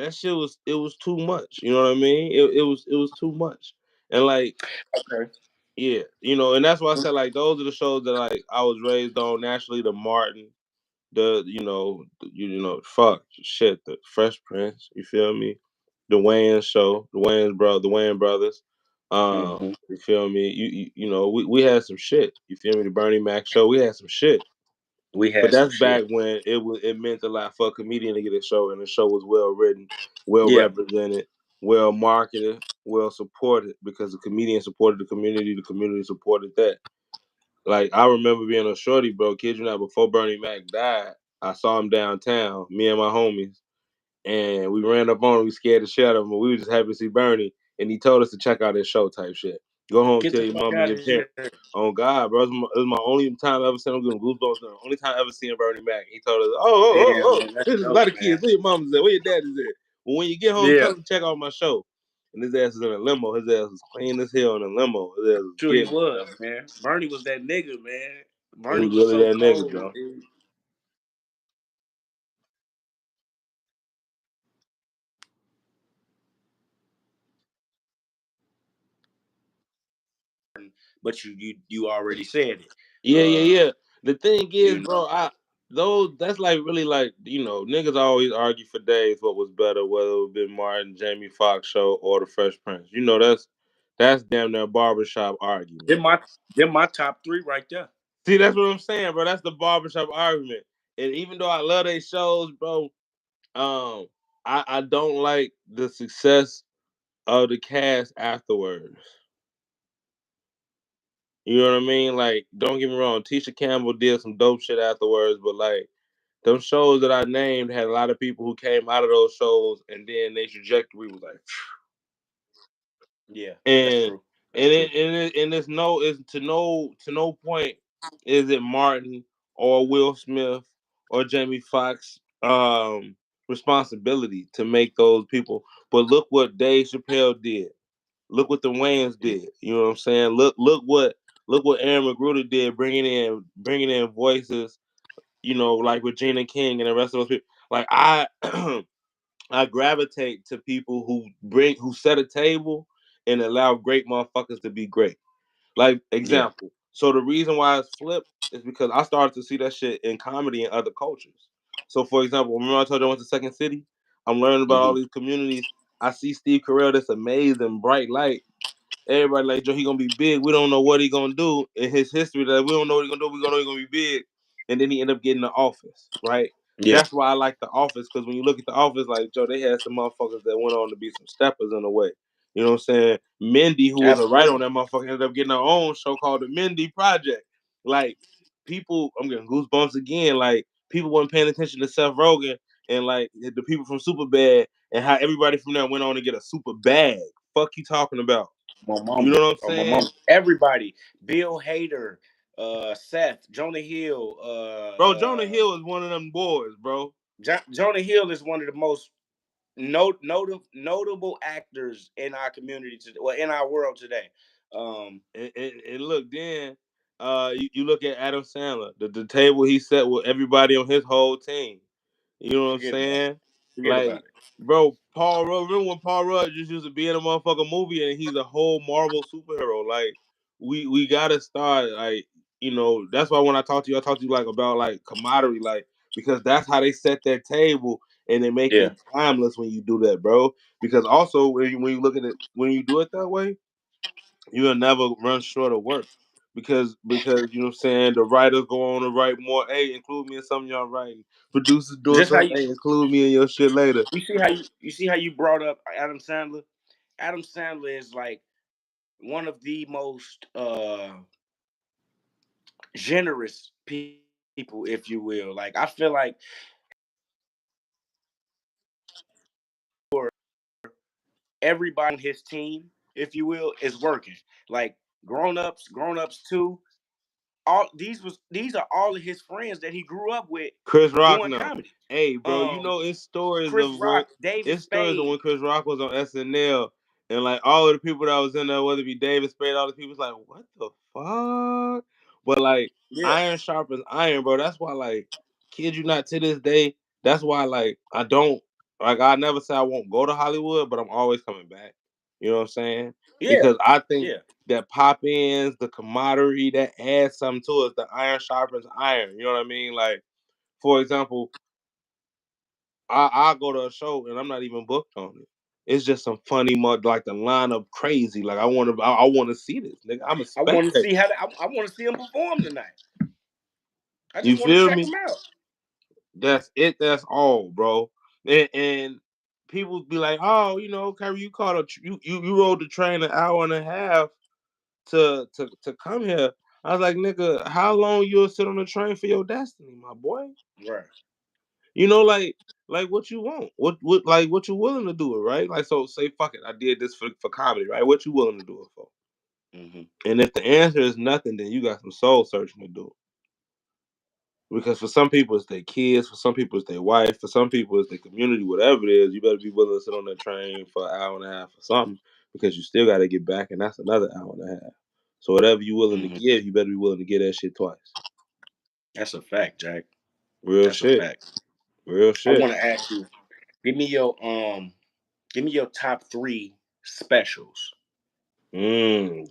that shit was it was too much. You know what I mean? It was too much. And like, Okay. yeah, and that's why I said like those are the shows that like I was raised on naturally. The Martin, fuck shit, the Fresh Prince. You feel me? The Wayans show, the Wayans brothers. Hmm. You feel me? We had some shit. You feel me? The Bernie Mac show, we had some shit. We But had some that's shit. back when it meant a lot for a comedian to get a show, and the show was well written, well Yeah. represented, well marketed, well supported because the comedian supported the community supported that. Like I remember being a shorty, bro. Kid you not, before Bernie Mac died, I saw him downtown, me and my homies, and we ran up on him. We scared the shit out of him, but we were just happy to see Bernie, and he told us to check out his show type shit. Go home, Get tell the your fuck mom and out your of parents. here. Oh God, bro, it was my only time I ever seen him getting goosebumps. The only time I ever seen Bernie Mac. He told us, oh, Damn, man, that's there's a lot dope, of man. kids. Where your mama's at? Where your daddy's at? But when you get home, Yeah. tell them to check out my show. And his ass is in a limo. His ass is clean as hell in a limo. His ass is Sure he getting it, was, bro. man. Bernie was that nigga, man. He Bernie was was really so that nigga, cold. bro. Dude. But you already said it. Yeah, yeah, yeah. The thing is, You bro, know, I those that's like really like niggas always argue for days what was better, whether it would been Martin, Jamie Foxx show or the Fresh Prince. That's damn near barbershop argument. they're my top three right there. See, that's what I'm saying, bro. That's the barbershop argument. And even though I love their shows, bro, um, I don't like the success of the cast afterwards. You know what I mean? Like, don't get me wrong, Tisha Campbell did some dope shit afterwards, but like those shows that I named had a lot of people who came out of those shows, and then their trajectory was like, Yeah, that's and true. That's and true. it and, it, and it's no it's to no point is it Martin or Will Smith or Jamie Foxx responsibility to make those people. But look what Dave Chappelle did. Look what the Wayans Yeah. did. You know what I'm saying? Look what Aaron McGruder did, bringing in voices. Like Regina King and the rest of those people. Like I I gravitate to people who set a table and allow great motherfuckers to be great. Like Yeah. example. So the reason why it's flipped is because I started to see that shit in comedy in other cultures. So for example, remember I told you I went to Second City? I'm learning about all Hmm. these communities. I see Steve Carell, this amazing bright light. Everybody like Joe, he gonna be big. We don't know what he gonna do in his history. That we don't know what he gonna do. We gonna know he gonna be big, and then he end up getting the office, right? Yeah. That's why I like the office because when you look at the office, like Joe, they had some motherfuckers that went on to be some steppers in a way. You know what I'm saying? Mindy, who was a writer on Absolutely. that motherfucker, ended up getting her own show called the Mindy Project. Like people, I'm getting goosebumps again. Like people weren't paying attention to Seth Rogen and like the people from Superbad and how everybody from there went on to get a super bag. Fuck you talking about? My You mama. know what I'm Oh, my saying? mama. Everybody. Bill Hader, Seth, Jonah Hill, Bro, Jonah Hill is one of them boys, bro. Jonah Hill is one of the most notable actors in our community today, well, in our world today. And look, then you look at Adam Sandler, the table he set with everybody on his whole team. You know what I'm Forget about it. saying? Forget about Like, it. bro, Paul Rudd. Remember when Paul Rudd just used to be in a motherfucking movie and he's a whole Marvel superhero? Like, we gotta start like, that's why when I talk to you, I talk to you like about like camaraderie, like because that's how they set that table and they make Yeah. it timeless when you do that, bro. Because also when you look at it, when you do it that way, you'll never run short of work. Because you know what I'm saying, the writers go on to write more. Hey, include me in something y'all writing. Producers doing Just how something. you Hey, include me in your shit later. you see how you brought up Adam Sandler. Adam Sandler is like one of the most generous people, if you will. Like I feel like everybody on his team, if you will, is working. Like grown ups too. All these are all of his friends that he grew up with Chris Rock doing now. comedy. Hey, bro, Um, it's stories Chris of when Rock, David it's stories of Spade. when Chris Rock was on SNL and like all of the people that was in there, whether it be David Spade, all the people was like, what the fuck? But like Yeah, iron sharpens iron, bro. That's why like kid you not to this day, that's why like I don't like I never say I won't go to Hollywood, but I'm always coming back. You know what I'm saying? Yeah, Because I think yeah. that pop ins, the camaraderie that adds something to it, the iron sharpens iron. You know what I mean? Like, for example, I go to a show and I'm not even booked on it. It's just some funny mud, like the lineup crazy. Like I want to see this nigga. I'm a I want to spectator. see how I want to see him perform tonight. I You just want to feel check me? him out. That's it. That's all, bro. And people be like, "Oh, you know, Kyrie, you caught you rode the train an hour and a half to come here." I was like, "Nigga, how long you'll sit on the train for your destiny, my boy? Right. You know, like what you want, what like what you willing to do it, right? Like, so say, fuck it, I did this for comedy, right? What you willing to do it for? Hmm. And if the answer is nothing, then you got some soul searching to do. Because for some people it's their kids, for some people it's their wife, for some people it's their community, whatever it is, you better be willing to sit on that train for an hour and a half or something because you still got to get back, and that's another hour and a half. So whatever you willing to Hmm. give, you better be willing to give that shit twice. That's a fact, Jack. Real That's a shit. fact. Real I shit. want to ask you, give me your give me your top three specials.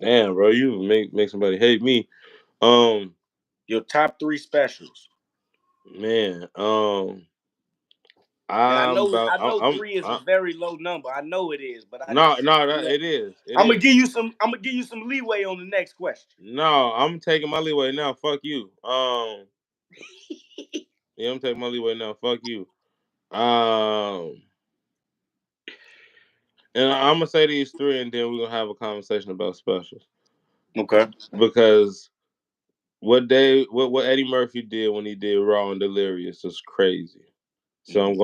Damn, bro, you make somebody hate me. Um, Your top three specials. man, And I'm about. I know three is a I, very low number. I know it is, but I no, just no, you know it is, it I'm gonna is. give you some. I'm gonna give you some leeway on the next question. No, I'm taking my leeway now. Fuck you. Yeah, I'm taking my leeway now. Fuck you. Um, and I'm gonna say these three, and then we're gonna have a conversation about specials Okay. because what Eddie Murphy did when he did Raw and Delirious was crazy. So Mhm. I'm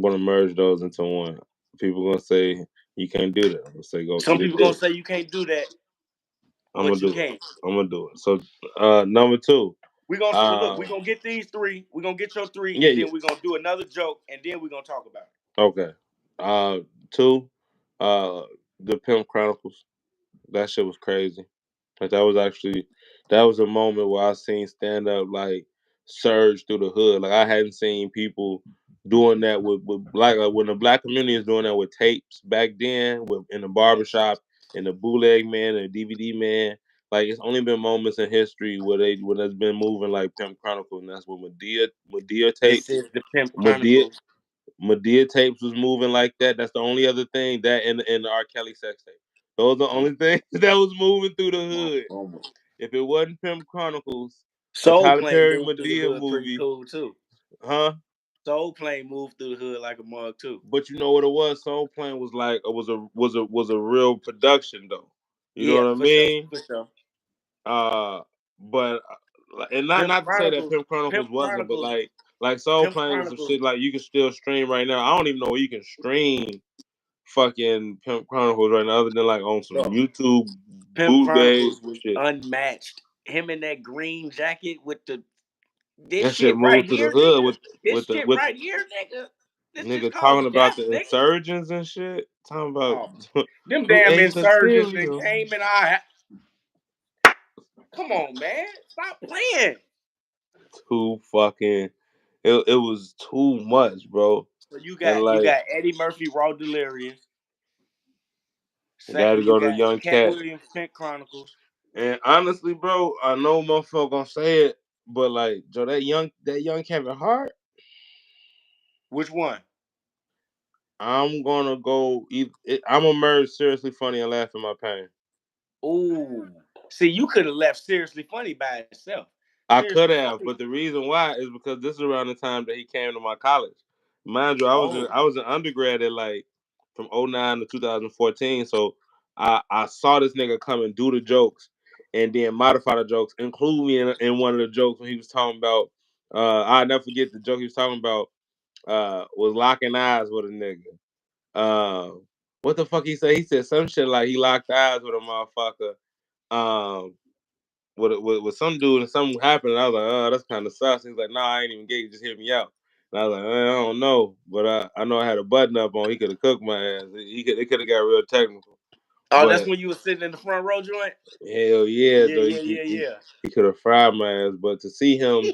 gonna merge those into one. People gonna say you can't do that. I'm gonna say go Some eat a people gonna dick. say you can't do that, I'm gonna but you do it. can. I'm gonna do it. So number two. We gonna look. Uh, We gonna get these three. We gonna get your three, yeah, and yeah. then we gonna do another joke, and then we gonna talk about it. Okay. Two. Uh, the Pimp Chronicles. That shit was crazy. Like that was a moment where I seen stand up like surge through the hood. Like I hadn't seen people doing that with black when the black community is doing that with tapes back then with in the barbershop and the bootleg man and the DVD man. Like it's only been moments in history where when it's been moving like Pimp Chronicles, and that's when Medea This tapes. is the Pimp Medea Chronicles. Medea tapes was moving like that. That's the only other thing that and the R. Kelly sex tape. Those are the only things that was moving through the hood. Um, If it wasn't Pimp Chronicles, a Soul Tyler Plane Perry moved through the Medea hood pretty movie, cool too. huh? Soul Plane moved through the hood like a mug too. But you know what it was? Soul Plane was like was a real production though. You know Yeah, what I for sure, mean? for sure. Uh, but and Pimp not to say that Chronicles, Pimp Chronicles Pimp wasn't, but Chronicles, like Soul Pimp Plane was some Chronicles, shit like you can still stream right now. I don't even know where you can stream fucking Pimp Chronicles right now, other than like on some bro. YouTube Pimp bootleg Chronicles was shit. unmatched. Him in that green jacket with the this That shit shit right moved through the here, hood nigga. This with the shit with right here, nigga. This is nigga talking called about death, the nigga. insurgents and shit. Talking about Oh, them who damn ate the insurgents that cereal. came in our. Come on, man, stop playing. Too fucking. It was too much, bro. So And you like, got Eddie Murphy, Raw Delirious. gotta Second, you go to got Young Cat Cat. Williams, Pimp Chronicles. And honestly, bro, I know motherfucker gonna say it, but like, Joe, that young Kevin Hart, Which one? I'm gonna go. I'm gonna merge seriously funny and laugh in my pain. Ooh, see, you could have left Seriously Funny by itself. I Seriously could have, Funny. but the reason why is because this is around the time that he came to my college. Mind you, Oh, I was an undergrad at like from '09 to 2014. So I saw this nigga come and do the jokes and then modify the jokes, include me in one of the jokes when he was talking about I'll never forget the joke he was talking about was locking eyes with a nigga. What the fuck he said? He said some shit like he locked eyes with a motherfucker. Um with some dude and something happened. And I was like, oh, that's kind of sus. He's like, nah, I ain't even gay. Just hit me out. And I was like, I don't know, but I know I had a button up on. He could have cooked my ass. It could have got real technical. oh, that's But when you was sitting in the front row joint. hell yeah, Yeah, though yeah, yeah, yeah. he could have fried my ass. But to see him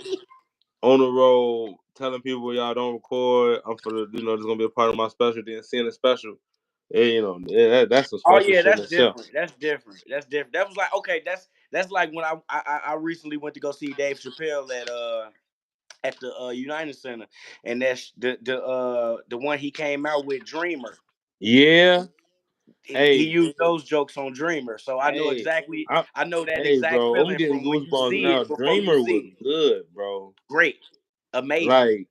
on the road telling people y'all don't record. I'm for the this gonna be a part of my special. Then seeing the special, that's some Oh special yeah, shit in that's itself. different. That's different. That's different. That was like okay. That's like when I recently went to go see Dave Chappelle at the United Center, and that's the one he came out with Dreamer. Yeah. He Hey, used those jokes on Dreamer, so I know hey, exactly. I know that hey, exact bro, I'm feeling getting from when you goosebumps see now. it before you Dreamer was see it. good, bro. Great, amazing. Like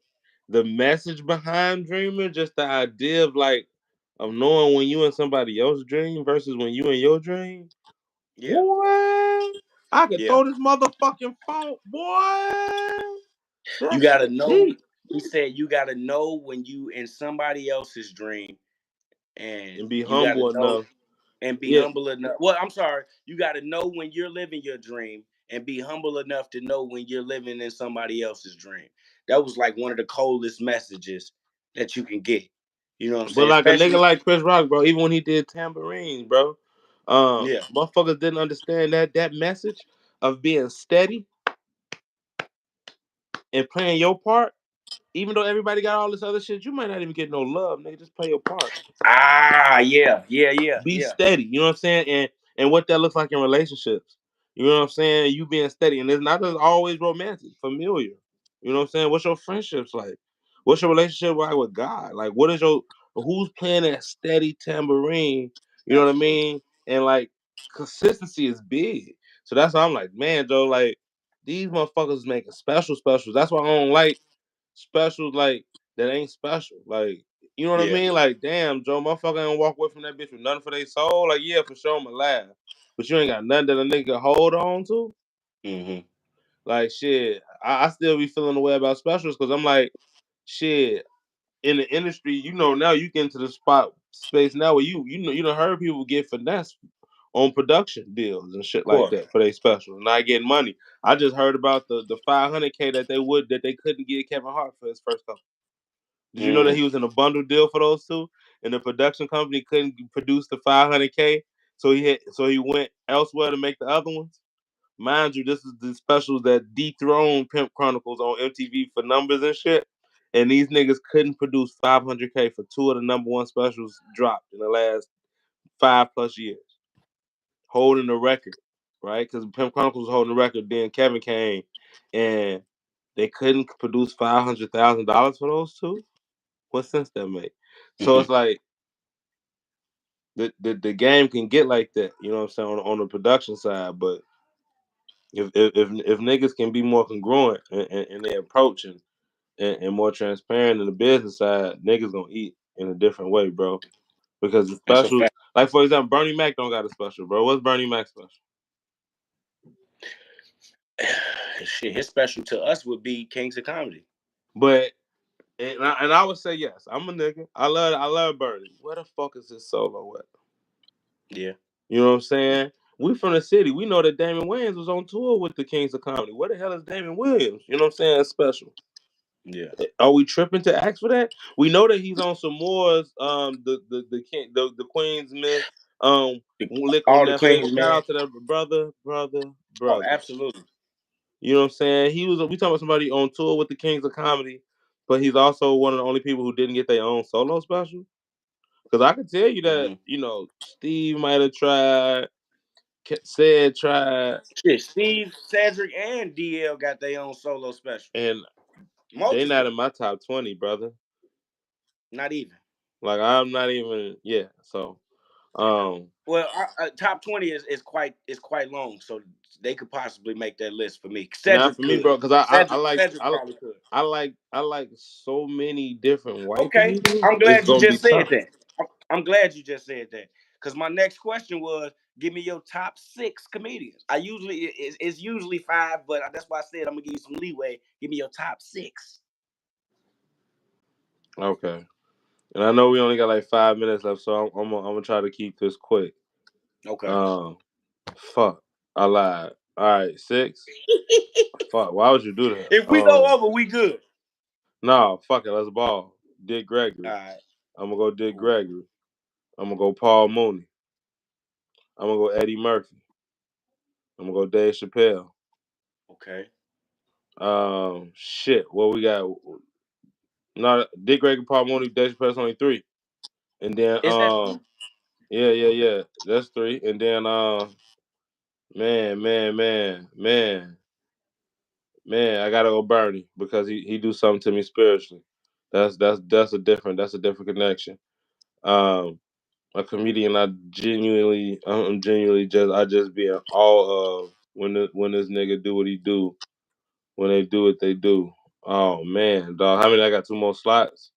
the message behind Dreamer, just the idea of knowing when you in somebody else's dream versus when you in your dream. Yeah, Boy, I could yeah. throw this motherfucking phone, boy. You That gotta shit know. deep. He said you gotta know when you in somebody else's dream, and And be you gotta humble know enough. and be Yeah, humble enough. Well, I'm sorry. You got to know when you're living your dream and be humble enough to know when you're living in somebody else's dream. That was like one of the coldest messages that you can get. You know what I'm but saying? like a nigga Especially, like Chris Rock, bro, even when he did Tambourine, bro, yeah. motherfuckers didn't understand that message of being steady and playing your part. Even though everybody got all this other shit, you might not even get no love, nigga. Just play your part. Ah, yeah, yeah, yeah, Be yeah. steady. You know what I'm saying? And what that looks like in relationships. You know what I'm saying? You being steady, and it's not just always romantic, familiar. You know what I'm saying? What's your friendships like? What's your relationship like with God? Like, what is your who's playing that steady tambourine? You know what I Absolutely. mean? And like consistency is big. So that's why I'm like, man, Joe, like these motherfuckers is making specials. That's why I don't like specials like that ain't special. Like, you know what I Yeah. mean? Like, damn, Joe, motherfucker ain't walk away from that bitch with nothing for their soul. Like, yeah, for sure, I'ma laugh. But you ain't got nothing that a nigga hold on to. Hmm. Like, shit, I still be feeling the way about specials because I'm like, shit, in the industry, now you get into the spot space now where you done heard people get finesse on production deals and shit Of like course. that for their special, not getting money. I just heard about the 500K that they couldn't get Kevin Hart for his first couple. Did you know that Mm. he was in a bundle deal for those two, and the production company couldn't produce the 500K, so he went elsewhere to make the other ones. Mind you, this is the specials that dethroned Pimp Chronicles on MTV for numbers and shit. And these niggas couldn't produce 500K for two of the number one specials dropped in the last 5+ years, holding the record, right? Because Pimp Chronicles was holding the record. Then Kevin came, and they couldn't produce $500,000 for those two. What sense that make? So Hmm. it's like the game can get like that, you know what I'm saying, on the production side. But if niggas can be more congruent in their approach and more transparent in the business side, niggas gonna eat in a different way, bro. Because the That's a specials, fact. like for example, Bernie Mac don't got a special, bro. What's Bernie Mac special? Shit, his special to us would be Kings of Comedy. But and I would say yes. I'm a nigga. I love Bernie. Where the fuck is his solo at? Yeah. You know what I'm saying? We from the city. We know that Damon Wayans was on tour with the Kings of Comedy. Where the hell is Damon Williams? You know what I'm saying? That's special. Yeah. Are we tripping to ask for that? We know that he's on some more the king the Queens men lick on All the Netflix. Queens, Shout man. out to that Oh, brother. absolutely. You know what I'm saying? We talking about somebody on tour with the Kings of Comedy, but he's also one of the only people who didn't get their own solo special. Because I can tell you that, Hmm. Steve might have tried, said tried, Shit, Steve, Cedric, and DL got their own solo special. and they not Multiple. in my top 20, brother. Not even. Like I'm not even, yeah. So, um, Well, top 20 is quite long, so they could possibly make that list for me. not Cedric for me, could. bro. Because I, I Cedric, like Cedric probably could. I like so many different white Okay, comedians. I'm It's glad you gonna be just said tough. that. I'm glad you just said that because my next question was, give me your top six comedians. I usually it's usually five, but that's why I said I'm gonna give you some leeway. Give me your top six. Okay. And I know we only got like 5 minutes left, so I'm gonna try to keep this quick. Okay. Um, fuck, I lied. All right, six. Fuck, why would you do If that? we go over, we good. No, fuck it, let's ball. Dick All Gregory. right. I'm gonna go Dick Cool. Gregory. I'm gonna go Paul Mooney. I'm gonna go Eddie Murphy. I'm gonna go Dave Chappelle. Okay. Shit, what we got? Not Dick Gregory, Paul Mooney, Dave Chappelle's only three. And then Is that three? yeah. That's three. And then man, I gotta go Bernie because he do something to me spiritually. That's a different connection. Um, a comedian I'm genuinely just be in awe of when this nigga do what he do. When they do what they do. Oh man, dog. How many? I got two more slots.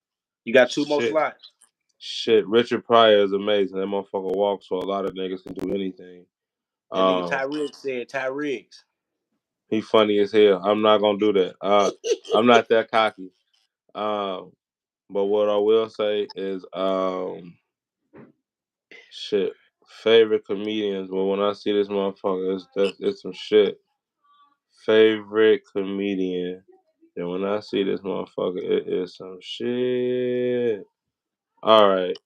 You got two more Shit. slots. Shit. Richard Pryor is amazing. That motherfucker walks so a lot of niggas can do anything. That nigga Um, Tyriggs said Tyriggs. he funny as hell. I'm not gonna do that. I'm not that cocky. Um, but what I will say is, shit. Favorite comedians. Well, when I see this motherfucker, it's some shit. Favorite comedian. And when I see this motherfucker, it is some shit. All right.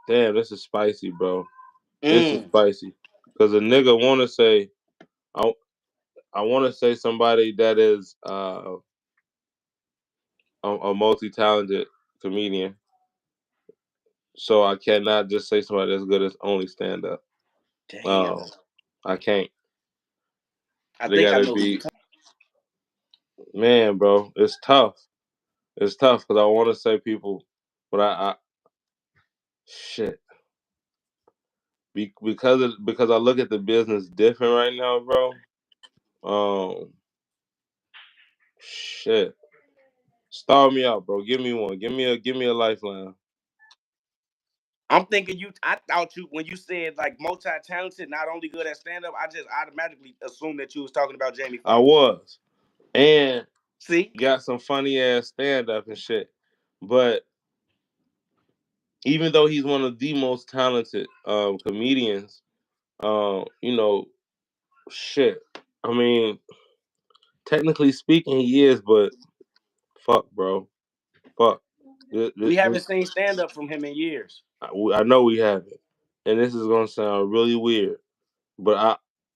Damn, this is spicy, bro. This is Mm. spicy. Cause a nigga wanna say, I I wanna say somebody that is a multi-talented comedian. So I cannot just say somebody that's good as only stand up. Damn. Um, I can't. I They think I gotta know who you be talking. man, bro. It's tough. It's tough because I want to say people, but I shit because I look at the business different right now, bro. Um, shit. Star me out, bro. Give me one. Give me a lifeline. I'm thinking you. I thought you when you said like multi-talented, not only good at stand-up. I just automatically assumed that you was talking about Jamie I Foxx. was and See, got some funny ass stand up and shit. But even though he's one of the most talented comedians, you know, shit. I mean, technically speaking, he is, but fuck, bro, fuck. we haven't This, seen stand-up from him in years. I know we haven't, and this is gonna sound really weird, but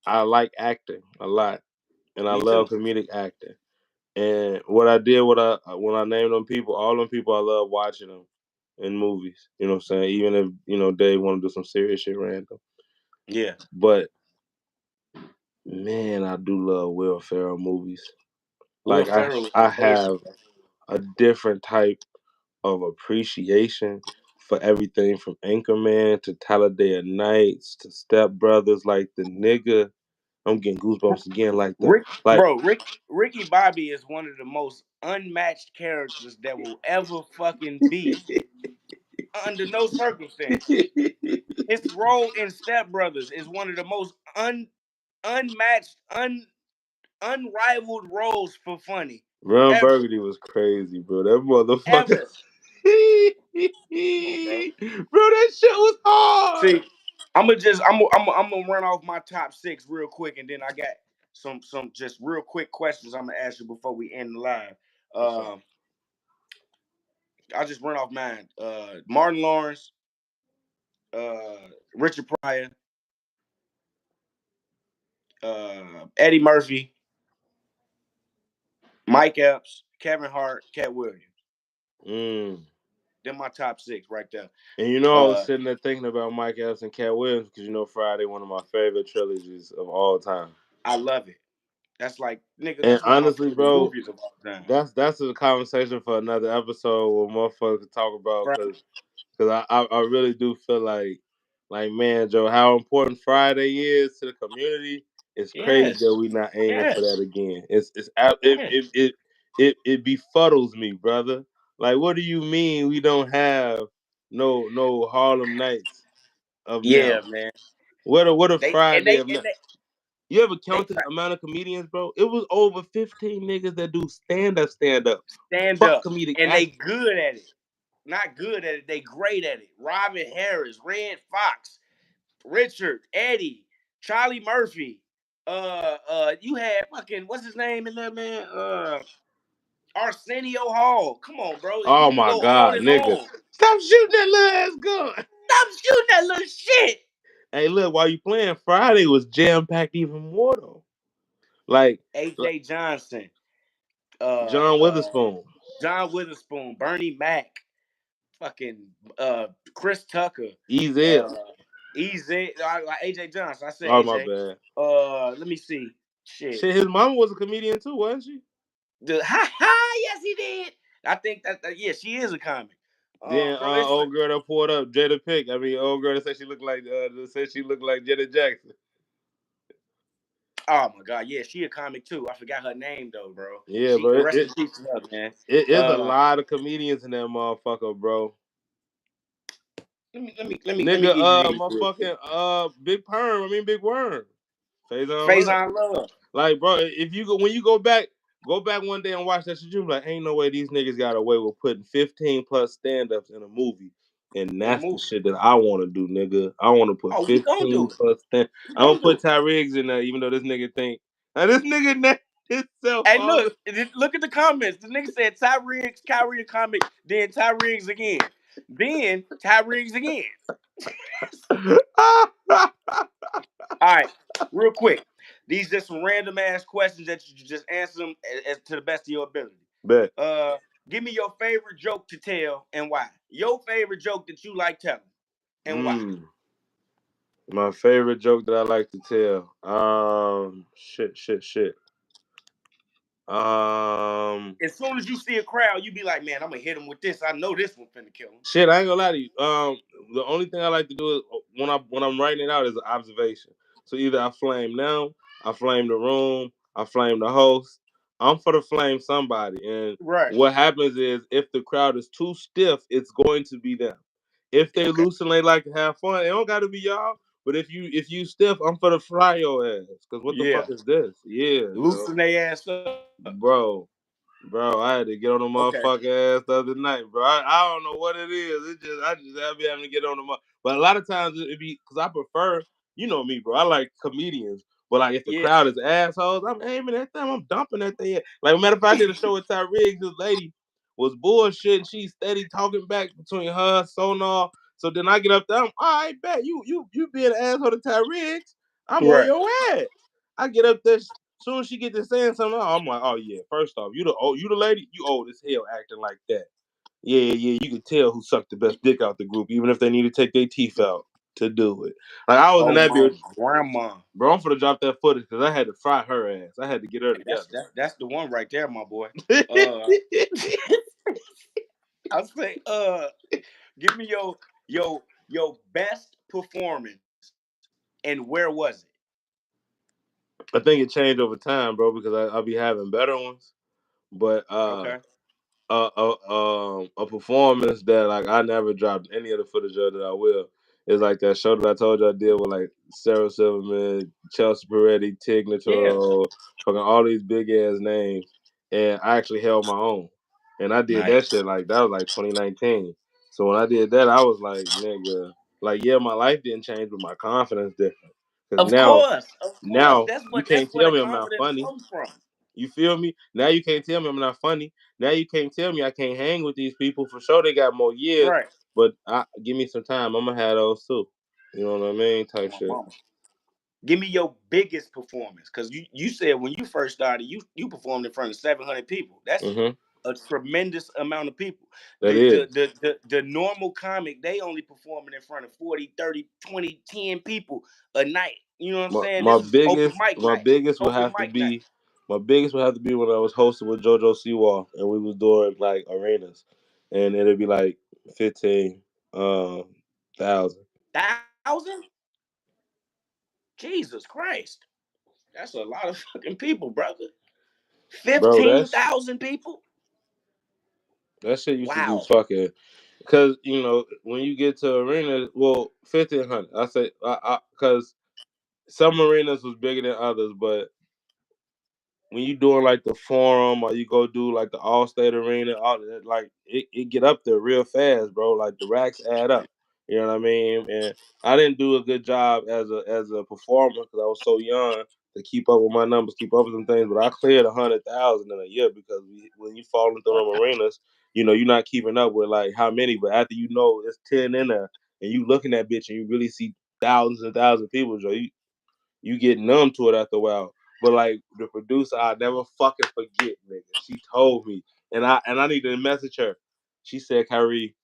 I like acting a lot, and I Me love too. comedic acting. And what I did, when I named them people, all them people, I love watching them in movies. You know what I'm saying? Even if Dave want to do some serious shit random, Yeah, but man, I do love Will Ferrell movies. Will Like I Ferrell is I amazing. have a different type of appreciation for everything from Anchorman to Talladega Nights to Step Brothers. Like the nigga, I'm getting goosebumps again. Like the Rick, like, bro, Ricky Bobby is one of the most unmatched characters that will ever fucking be under no circumstances. His role in Step Brothers is one of the most unmatched, unrivaled roles for funny Ron ever, Burgundy was crazy, bro. That motherfucker. ever. Come on, bro. Bro, that shit was hard. See, I'm gonna run off my top six real quick, and then I got some just real quick questions I'm gonna ask you before we end the live. What's up? Um, I'll just run off mine. Martin Lawrence, Richard Pryor, Eddie Murphy, Mike Epps, Kevin Hart, Cat Williams. Mm. They're my top six right there. And I was Uh, sitting there thinking about Mike Epps and Cat Williams because Friday, one of my favorite trilogies of all time. I love it. That's like nigga. And That's one of my honestly, favorite bro, movies of all time. that's a conversation for another episode where motherfuckers can talk about Right? because I really do feel like man, Joe, how important Friday is to the community. It's crazy Yes. that we not aiming for Yes. that again. It Yes. it befuddles me, brother. Like, what do you mean we don't have no Harlem Nights of Yeah, now? man. What a They and Friday they of and now? they You ever they count the amount of comedians, bro? It was over 15 niggas that do stand up. stand Fuck up comedic and they acting. good at it. Not good at it. They great at it. Robin Harris, Red Fox, Richard, Eddie, Charlie Murphy. You had fucking what's his name in there, man? Arsenio Hall. Come on, bro. And you Oh can my go on god, and nigga. on. Stop shooting that little ass gun. Stop shooting that little shit. Hey, look, while you playing, Friday was jam packed even more though. Like, AJ Johnson. Uh John uh Witherspoon. John Witherspoon, Bernie Mac, fucking Chris Tucker, Easy. uh EZ, AJ Johnson. I said Oh my AJ. bad. Let me see. Shit. Shit, his mama was a comedian too, wasn't she? Ha ha. Yes, he did. I think yeah, she is a comic. Then Bro, it's old girl that pulled up, Jada Pick. I mean, old girl that said she looked like Janet Jackson. oh my god, yeah, she a comic too. I forgot her name though, bro. Yeah, She bro. rest in peace to her, man. It is a Uh, lot of comedians in that motherfucker, bro. let me Nigga, give you these real quick. motherfucking Big Perm. I mean Big Worm. Faison Love. Faison Love. Like, bro, if you go when you go back one day and watch that shit, you be like, ain't no way these niggas got away with putting 15 plus stand-ups in a movie. And In a that's the movie. shit that I want to do, nigga. I want to put Oh, we gonna 15 do it. plus stand. We I'm gonna gonna do put it. Ty Riggs in there, even though this nigga think. Now this nigga named himself Hey, all look at the comments. The nigga said Ty Riggs, Kyrie a comic, then Ty Riggs again. Then Ty Riggs again. All right, real quick. These just some random ass questions that you just answer them as to the best of your ability. Bet. Uh, Give me your favorite joke to tell and why. Your favorite joke that you like telling and why. My favorite joke that I like to tell. Shit. Um, As soon as you see a crowd, you be like, man, I'm gonna hit him with this. I know this one finna kill him. Shit, I ain't gonna lie to you. The only thing I like to do is when I'm writing it out is an observation. So either I flame them, I flame the room, I flame the host. I'm for to flame somebody, and Right. what happens is if the crowd is too stiff, it's going to be them. If they Okay. loose and they like to have fun, it don't got to be y'all. But if you stiff, I'm for to fry your ass. Cause what the fuck Yeah. is this? Yeah, bro. Loosen their ass up. Bro, Bro, I had to get on the Okay. motherfucker ass the other night, bro. I don't know what it is. I be having to get on the but a lot of times it be because I prefer, you know me, bro. I like comedians, but like if the Yeah. crowd is assholes, I'm aiming at them. I'm dumping at their like. Matter of fact, I did a show with Ty Riggs. This lady was bullshit. She steady talking back between her and Sonar. So then I get up there. I bet you being an asshole to Ty Riggs. I'm on Right. your ass. I get up there. Soon as she get to saying something, I'm like, oh yeah. First off, you the lady, you old as hell acting like that. Yeah. You can tell who sucked the best dick out the group, even if they need to take their teeth out to do it. Like I was in Oh that my bitch, grandma. bro. I'm finna drop that footage because I had to fry her ass. I had to get her Hey, that's together. that's the one right there, my boy. Uh I say, give me your best performance and where was it? I think it changed over time, bro, because I'll be having better ones. But Okay. a performance that like I never dropped any of the footage of that I will is like that show that I told you I did with like Sarah Silverman, Chelsea Peretti, Tig Yeah. Notaro, fucking all these big ass names, and I actually held my own, and I did that Nice. shit like that was like 2019. So when I did that, I was like, nigga, like yeah, my life didn't change, but my confidence different. Because Of course. Of course. now you That's can't where tell the me I'm not confidence funny. comes from. You feel me? Now you can't tell me I'm not funny. Now you can't tell me I can't hang with these people. For sure they got more years, Right. but give me some time. I'm gonna have those too. You know what I mean? Type My shit. mama. Give me your biggest performance, because you said when you first started, you performed in front of 700 people. That's Mm-hmm. a tremendous amount of people. That is. The normal comic, they only performing in front of 40, 30, 20, 10 people a night. You know what I'm saying? My This is open biggest mic my night. biggest would Open have to mic night. be my biggest would have to be when I was hosting with JoJo Siwa and we was doing like arenas, and it'd be like 15 thousand. 1,000? Jesus Christ. That's a lot of fucking people, brother. Bro, 15,000 people? that shit used to be Wow. fucking. Because when you get to arenas, well, 1,500. I say, because some arenas was bigger than others, but when you doing like the forum or you go do like the All State Arena, all that, like it get up there real fast, bro. Like the racks add up. You know what I mean? And I didn't do a good job as a performer because I was so young to keep up with my numbers, keep up with some things. But I cleared 100,000 in a year because when you fall into Wow. them arenas, you're not keeping up with like how many. But after you know it's 10 in there, and you looking at bitch and you really see thousands and thousands of people, Joe, you get numb to it after a while. But like the producer, I never fucking forget, nigga. She told me, and I need to message her. She said, Kyrie,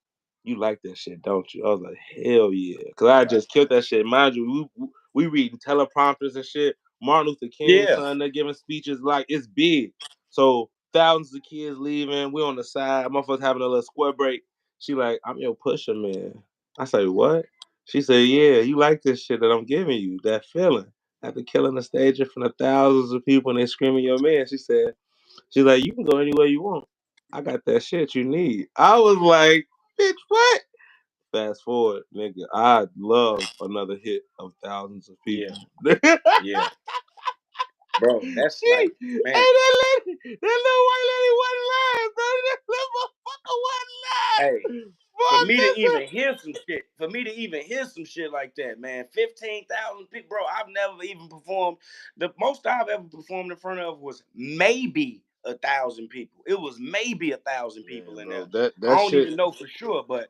you like that shit, don't you? I was like, hell yeah. Because I Right. just killed that shit. Mind you, we reading teleprompters and shit. Martin Luther King, Yeah. son, they're giving speeches like it's big. So thousands of kids leaving. We on the side. Motherfuckers having a little square break. She like, I'm your pusher, man. I say, what? She said, yeah, you like this shit that I'm giving you, that feeling. After killing the stage in front of thousands of people and they screaming your man, she's like, you can go anywhere you want. I got that shit you need. I was like, bitch, what? Fast forward, nigga, I'd love another hit of thousands of Yeah. people. Yeah. Bro, that's Hey, like, man. that little white lady wasn't lying, bro. That little motherfucker wasn't Hey, lying. for Fuck me to this even up. hear some shit, like that, man, 15,000 people, bro. I've never even performed. The most I've ever performed in front of was maybe 1,000 people. It was maybe 1,000 people Man, in bro, there. I that don't shit. even know for sure, but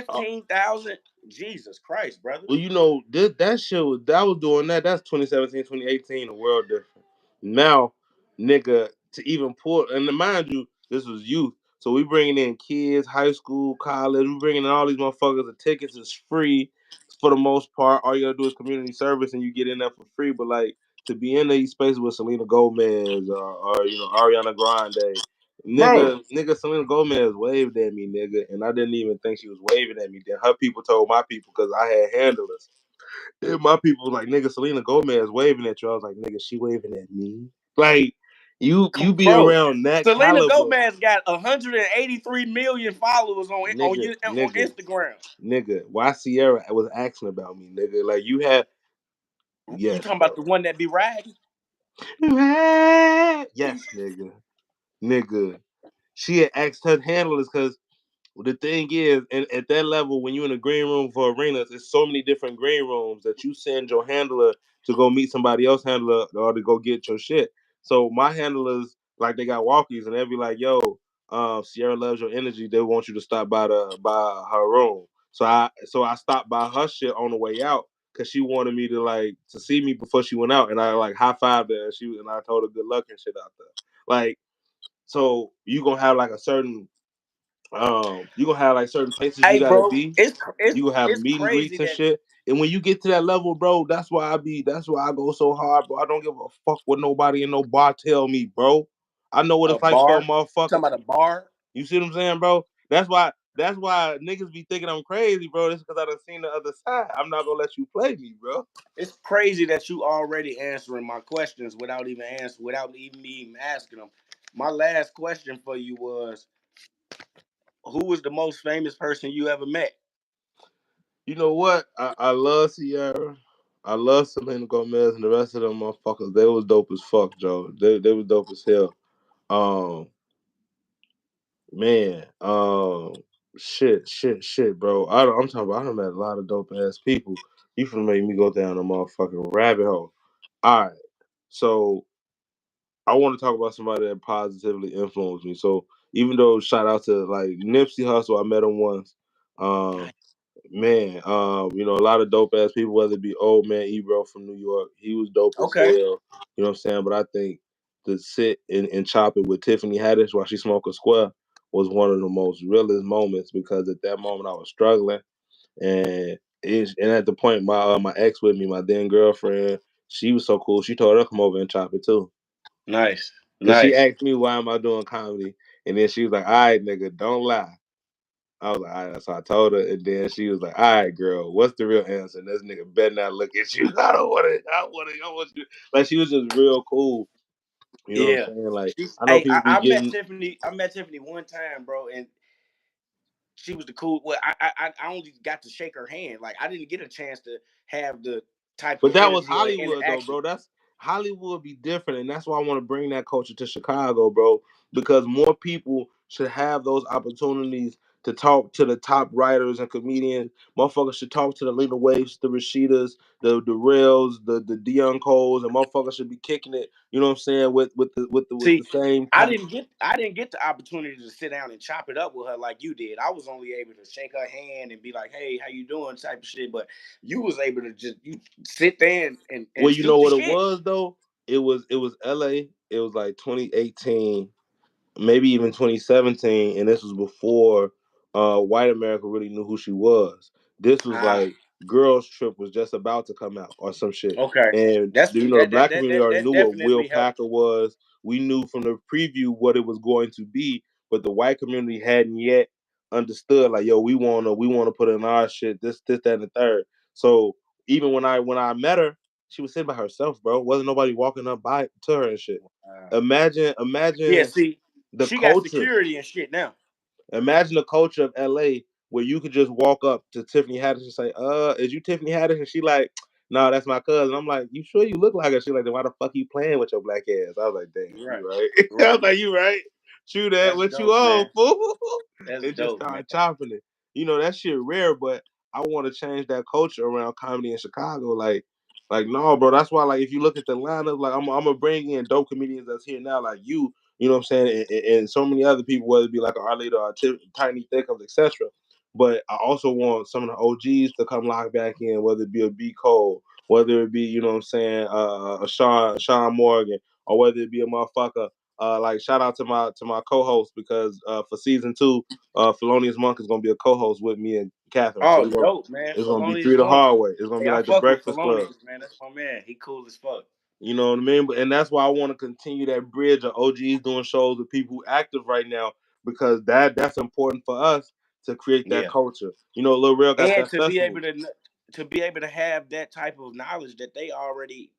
uh, 15,000. Jesus Christ, brother. Well, that shit was doing that. That's 2017, 2018. The world different. Now, nigga, to even pull and mind you, this was youth. So we bringing in kids, high school, college. We bringing in all these motherfuckers. The tickets is free for the most part. All you gotta do is community service, and you get in there for free. But like to be in these spaces with Selena Gomez or Ariana Grande. Bro, Nigga, Selena Gomez waved at me, nigga, and I didn't even think she was waving at me. Then her people told my people because I had handlers. And my people was like, nigga, Selena Gomez waving at you. I was like, nigga, she waving at me. Like, you be bro. around that Selena caliber, Gomez got 183 million followers nigga, on nigga, Instagram. nigga. Why Sierra was asking about me, nigga? Like you had, You yes, talking about bro. the one that be ragging? Yes, nigga. She had asked her handlers because the thing is, and at that level, when you're in a green room for arenas, there's so many different green rooms that you send your handler to go meet somebody else handler or to go get your shit. So my handlers, like they got walkies, and they'll be like, "Yo, Sierra loves your energy. They want you to stop by her room." So I stopped by her shit on the way out because she wanted me to see me before she went out, and I like high fived her, and I told her good luck and shit out there. Like, so you gonna have like a certain you gonna have like certain places you Hey, gotta bro, be. You gonna have it's meet and crazy greets and that shit. And when you get to that level, bro, that's why I go so hard, bro. I don't give a fuck what nobody in no bar tell me, bro. I know what a it's like for a bar. You motherfucker. talking about a bar? You see what I'm saying, bro? That's why niggas be thinking I'm crazy, bro. That's because I done seen the other side. I'm not gonna let you play me, bro. It's crazy that you already answering my questions without even me even asking them. My last question for you was, who was the most famous person you ever met? You know what? I love Sierra. I love Selena Gomez and the rest of them motherfuckers. They was dope as fuck, Joe. They was dope as hell. Um, Man, shit, bro. I'm talking about. I done met a lot of dope ass people. You finna make me go down a motherfucking rabbit hole. All right, so I want to talk about somebody that positively influenced me. So even though shout out to like Nipsey Hussle, I met him once. Um, Nice. Man, a lot of dope ass people, whether it be old man Ebro from New York, he was dope as hell. Okay. You know what I'm saying? But I think to sit and chop it with Tiffany Haddish while she smoked a square was one of the most realest moments because at that moment I was struggling and at the point my ex with me, my then girlfriend, she was so cool. She told her to come over and chop it too. Nice. Cause she Nice. asked me why am I doing comedy, and then she was like, "All right, nigga, don't lie." I was like, all right. So I told her, and then she was like, all right, girl, what's the real answer? And this nigga better not look at you. I don't want it. I want you. Like, she was just real cool. You know what I'm Yeah. saying? Like, I know Hey, people be I met getting, Tiffany. I met Tiffany one time, bro, and she was the cool. Well, I only got to shake her hand. Like I didn't get a chance to have the type but of that was energy or Hollywood, though, interaction. bro. That's Hollywood be different. And that's why I want to bring that culture to Chicago, bro, because more people should have those opportunities to talk to the top writers and comedians. Motherfuckers should talk to the Lena Waves, the Rashidas, the Rails, the Dion Coles, and motherfuckers should be kicking it. You know what I'm saying? With the See, same type. I didn't get the opportunity to sit down and chop it up with her like you did. I was only able to shake her hand and be like, "Hey, how you doing?" type of shit. But you was able to just you sit there Well, and you know shoot the what it shit. was though. It was L.A. It was like 2018. maybe even 2017, and this was before white America really knew who she was. This was Ah, like Girls Trip was just about to come out or some shit. okay. And That's the that that black that community that, already that knew what Will definitely helped. Packer was. We knew from the preview what it was going to be, but the white community hadn't yet understood like, yo, we wanna put in our shit, this, that, and the third. So even when I met her, she was sitting by herself, bro. Wasn't nobody walking up by to her and shit. Uh, Imagine, yeah, imagine see, the she got culture. security and shit now. Imagine the culture of LA where you could just walk up to Tiffany Haddish and say, is you Tiffany Haddish? And she like, no, that's my cousin. I'm like, you sure you look like her? She like, then why the fuck you playing with your black ass? I was like, damn, Right, you right. I was right. like, you right. True that. That's What you dope, on, man. fool? That's And just dope, man. start chopping it. That shit rare, but I want to change that culture around comedy in Chicago. Like no, bro. That's why, like, if you look at the lineup, like, I'm gonna bring in dope comedians that's here now, like you. You know what I'm saying? And so many other people, whether it be like an Arlita or Tiny Thickums, etc. But I also want some of the OGs to come lock back in, whether it be a B Cole, whether it be, you know what I'm saying, a Sean Morgan, or whether it be a motherfucker. Like, shout out to my co-host, because for season 2, Felonious Monk is gonna be a co-host with me and Catherine. So Oh, dope, man. it's gonna be Felonious three the Monk. hard way. It's gonna Hey, be I like the fuck with Breakfast Club. Felonious, man. That's my man. He cool as fuck. You know what I mean? And that's why I want to continue that bridge of OGs doing shows with people who active right now, because that's important for us to create that Yeah. culture. Lil Real got And that festival. to be able to have that type of knowledge that they already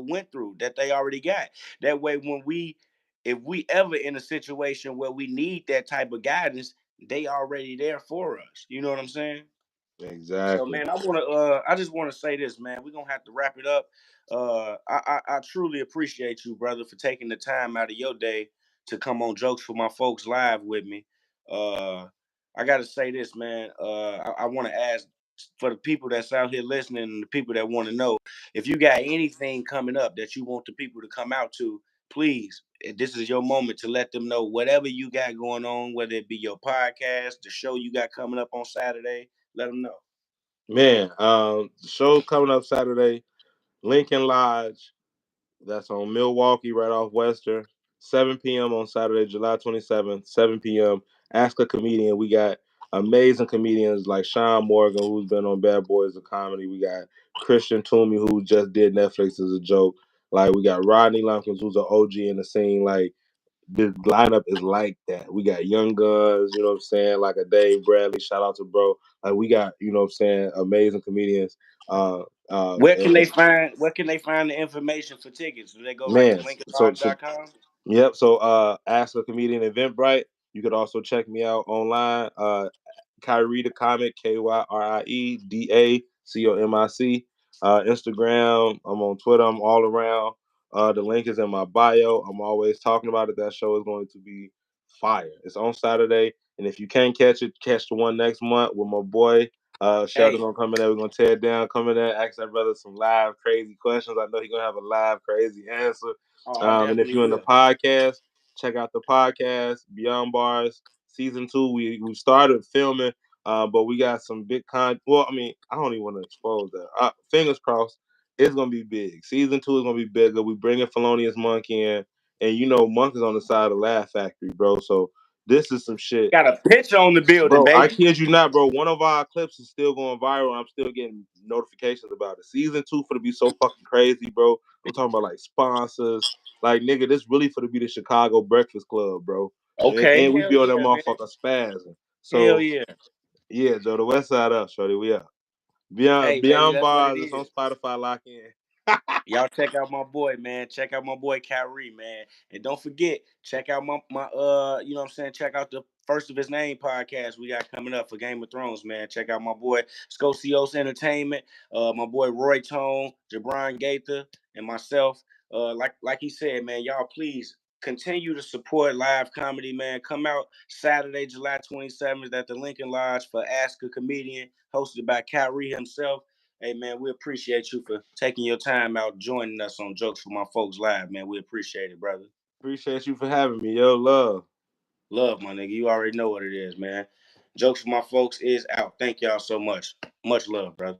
went through, that they already got. That way, when we if we ever in a situation where we need that type of guidance, they already there for us. You know what I'm saying? So, Exactly. man, I just want to say this, man. We're gonna have to wrap it up. I truly appreciate you, brother, for taking the time out of your day to come on Jokes for My Folks live with me. Uh, I gotta say this, man. I want to ask for the people that's out here listening and the people that want to know, if you got anything coming up that you want the people to come out to, please. This is your moment to let them know whatever you got going on, whether it be your podcast, the show you got coming up on Saturday. Let them know. Man, the show coming up Saturday, Lincoln Lodge. That's on Milwaukee, right off Western. 7 p.m. on Saturday, July 27th, 7 p.m. Ask a Comedian. We got amazing comedians like Sean Morgan, who's been on Bad Boys of Comedy. We got Christian Toomey, who just did Netflix as a joke. Like, we got Rodney Lumpkins, who's an OG in the scene. Like, the lineup is like that. We got Young Guns, you know what I'm saying, like a Dave Bradley. Shout out to bro. Like, we got, you know what I'm saying, amazing comedians. Uh, and Where can they find the information for tickets? Do they go like to man, so lincolnlodge.com? yep. So Ask a Comedian Eventbrite. You could also check me out online. Kyrie the Comic, KYRIEDACOMIC. Instagram. I'm on Twitter. I'm all around. The link is in my bio. I'm always talking about it. That show is going to be fire. It's on Saturday, and if you can't catch it, catch the one next month with my boy. Sheldon Hey, gonna come in there. We're gonna tear it down. Come in there, ask that brother some live crazy questions. I know he's gonna have a live crazy answer. oh, I And if definitely you're in the will. podcast, check out the podcast Beyond Bars season 2. We started filming, but we got some big Well, I mean, I don't even want to expose that. Fingers crossed, it's gonna be big. Season 2 is gonna be bigger. We bringing Felonious Monk in, and Monk is on the side of Laugh Factory, bro. So this is some shit. Got a pitch on the building, Bro, I baby. kid you not, bro. One of our clips is still going viral. I'm still getting notifications about it. Season 2 for to be so fucking crazy, bro. I'm talking about like sponsors. Like, nigga, this really for to be the Chicago Breakfast Club, bro. Okay, And we hell be on that yeah, man. motherfucker spazzing. Hell So yeah. yeah, Joe, the West Side up, shorty. We up. Hey, baby, Beyond that's what it Bars, it's on is. Spotify. Lock in. Y'all check out my boy, man. Check out my boy Kyrie, man. And don't forget, check out my you know what I'm saying? Check out the First of His Name podcast we got coming up for Game of Thrones, man. Check out my boy Scocios Entertainment, my boy Roy Tone, Jabron Gaither, and myself. Like he said, man, y'all please continue to support live comedy, man. Come out Saturday, July 27th at the Lincoln Lodge for Ask a Comedian, hosted by Kyrie himself. Hey, man, we appreciate you for taking your time out joining us on Jokes for My Folks Live, man. We appreciate it, brother. Appreciate you for having me, yo. Love. Love, my nigga. You already know what it is, man. Jokes for My Folks is out. Thank y'all so much. Much love, brother.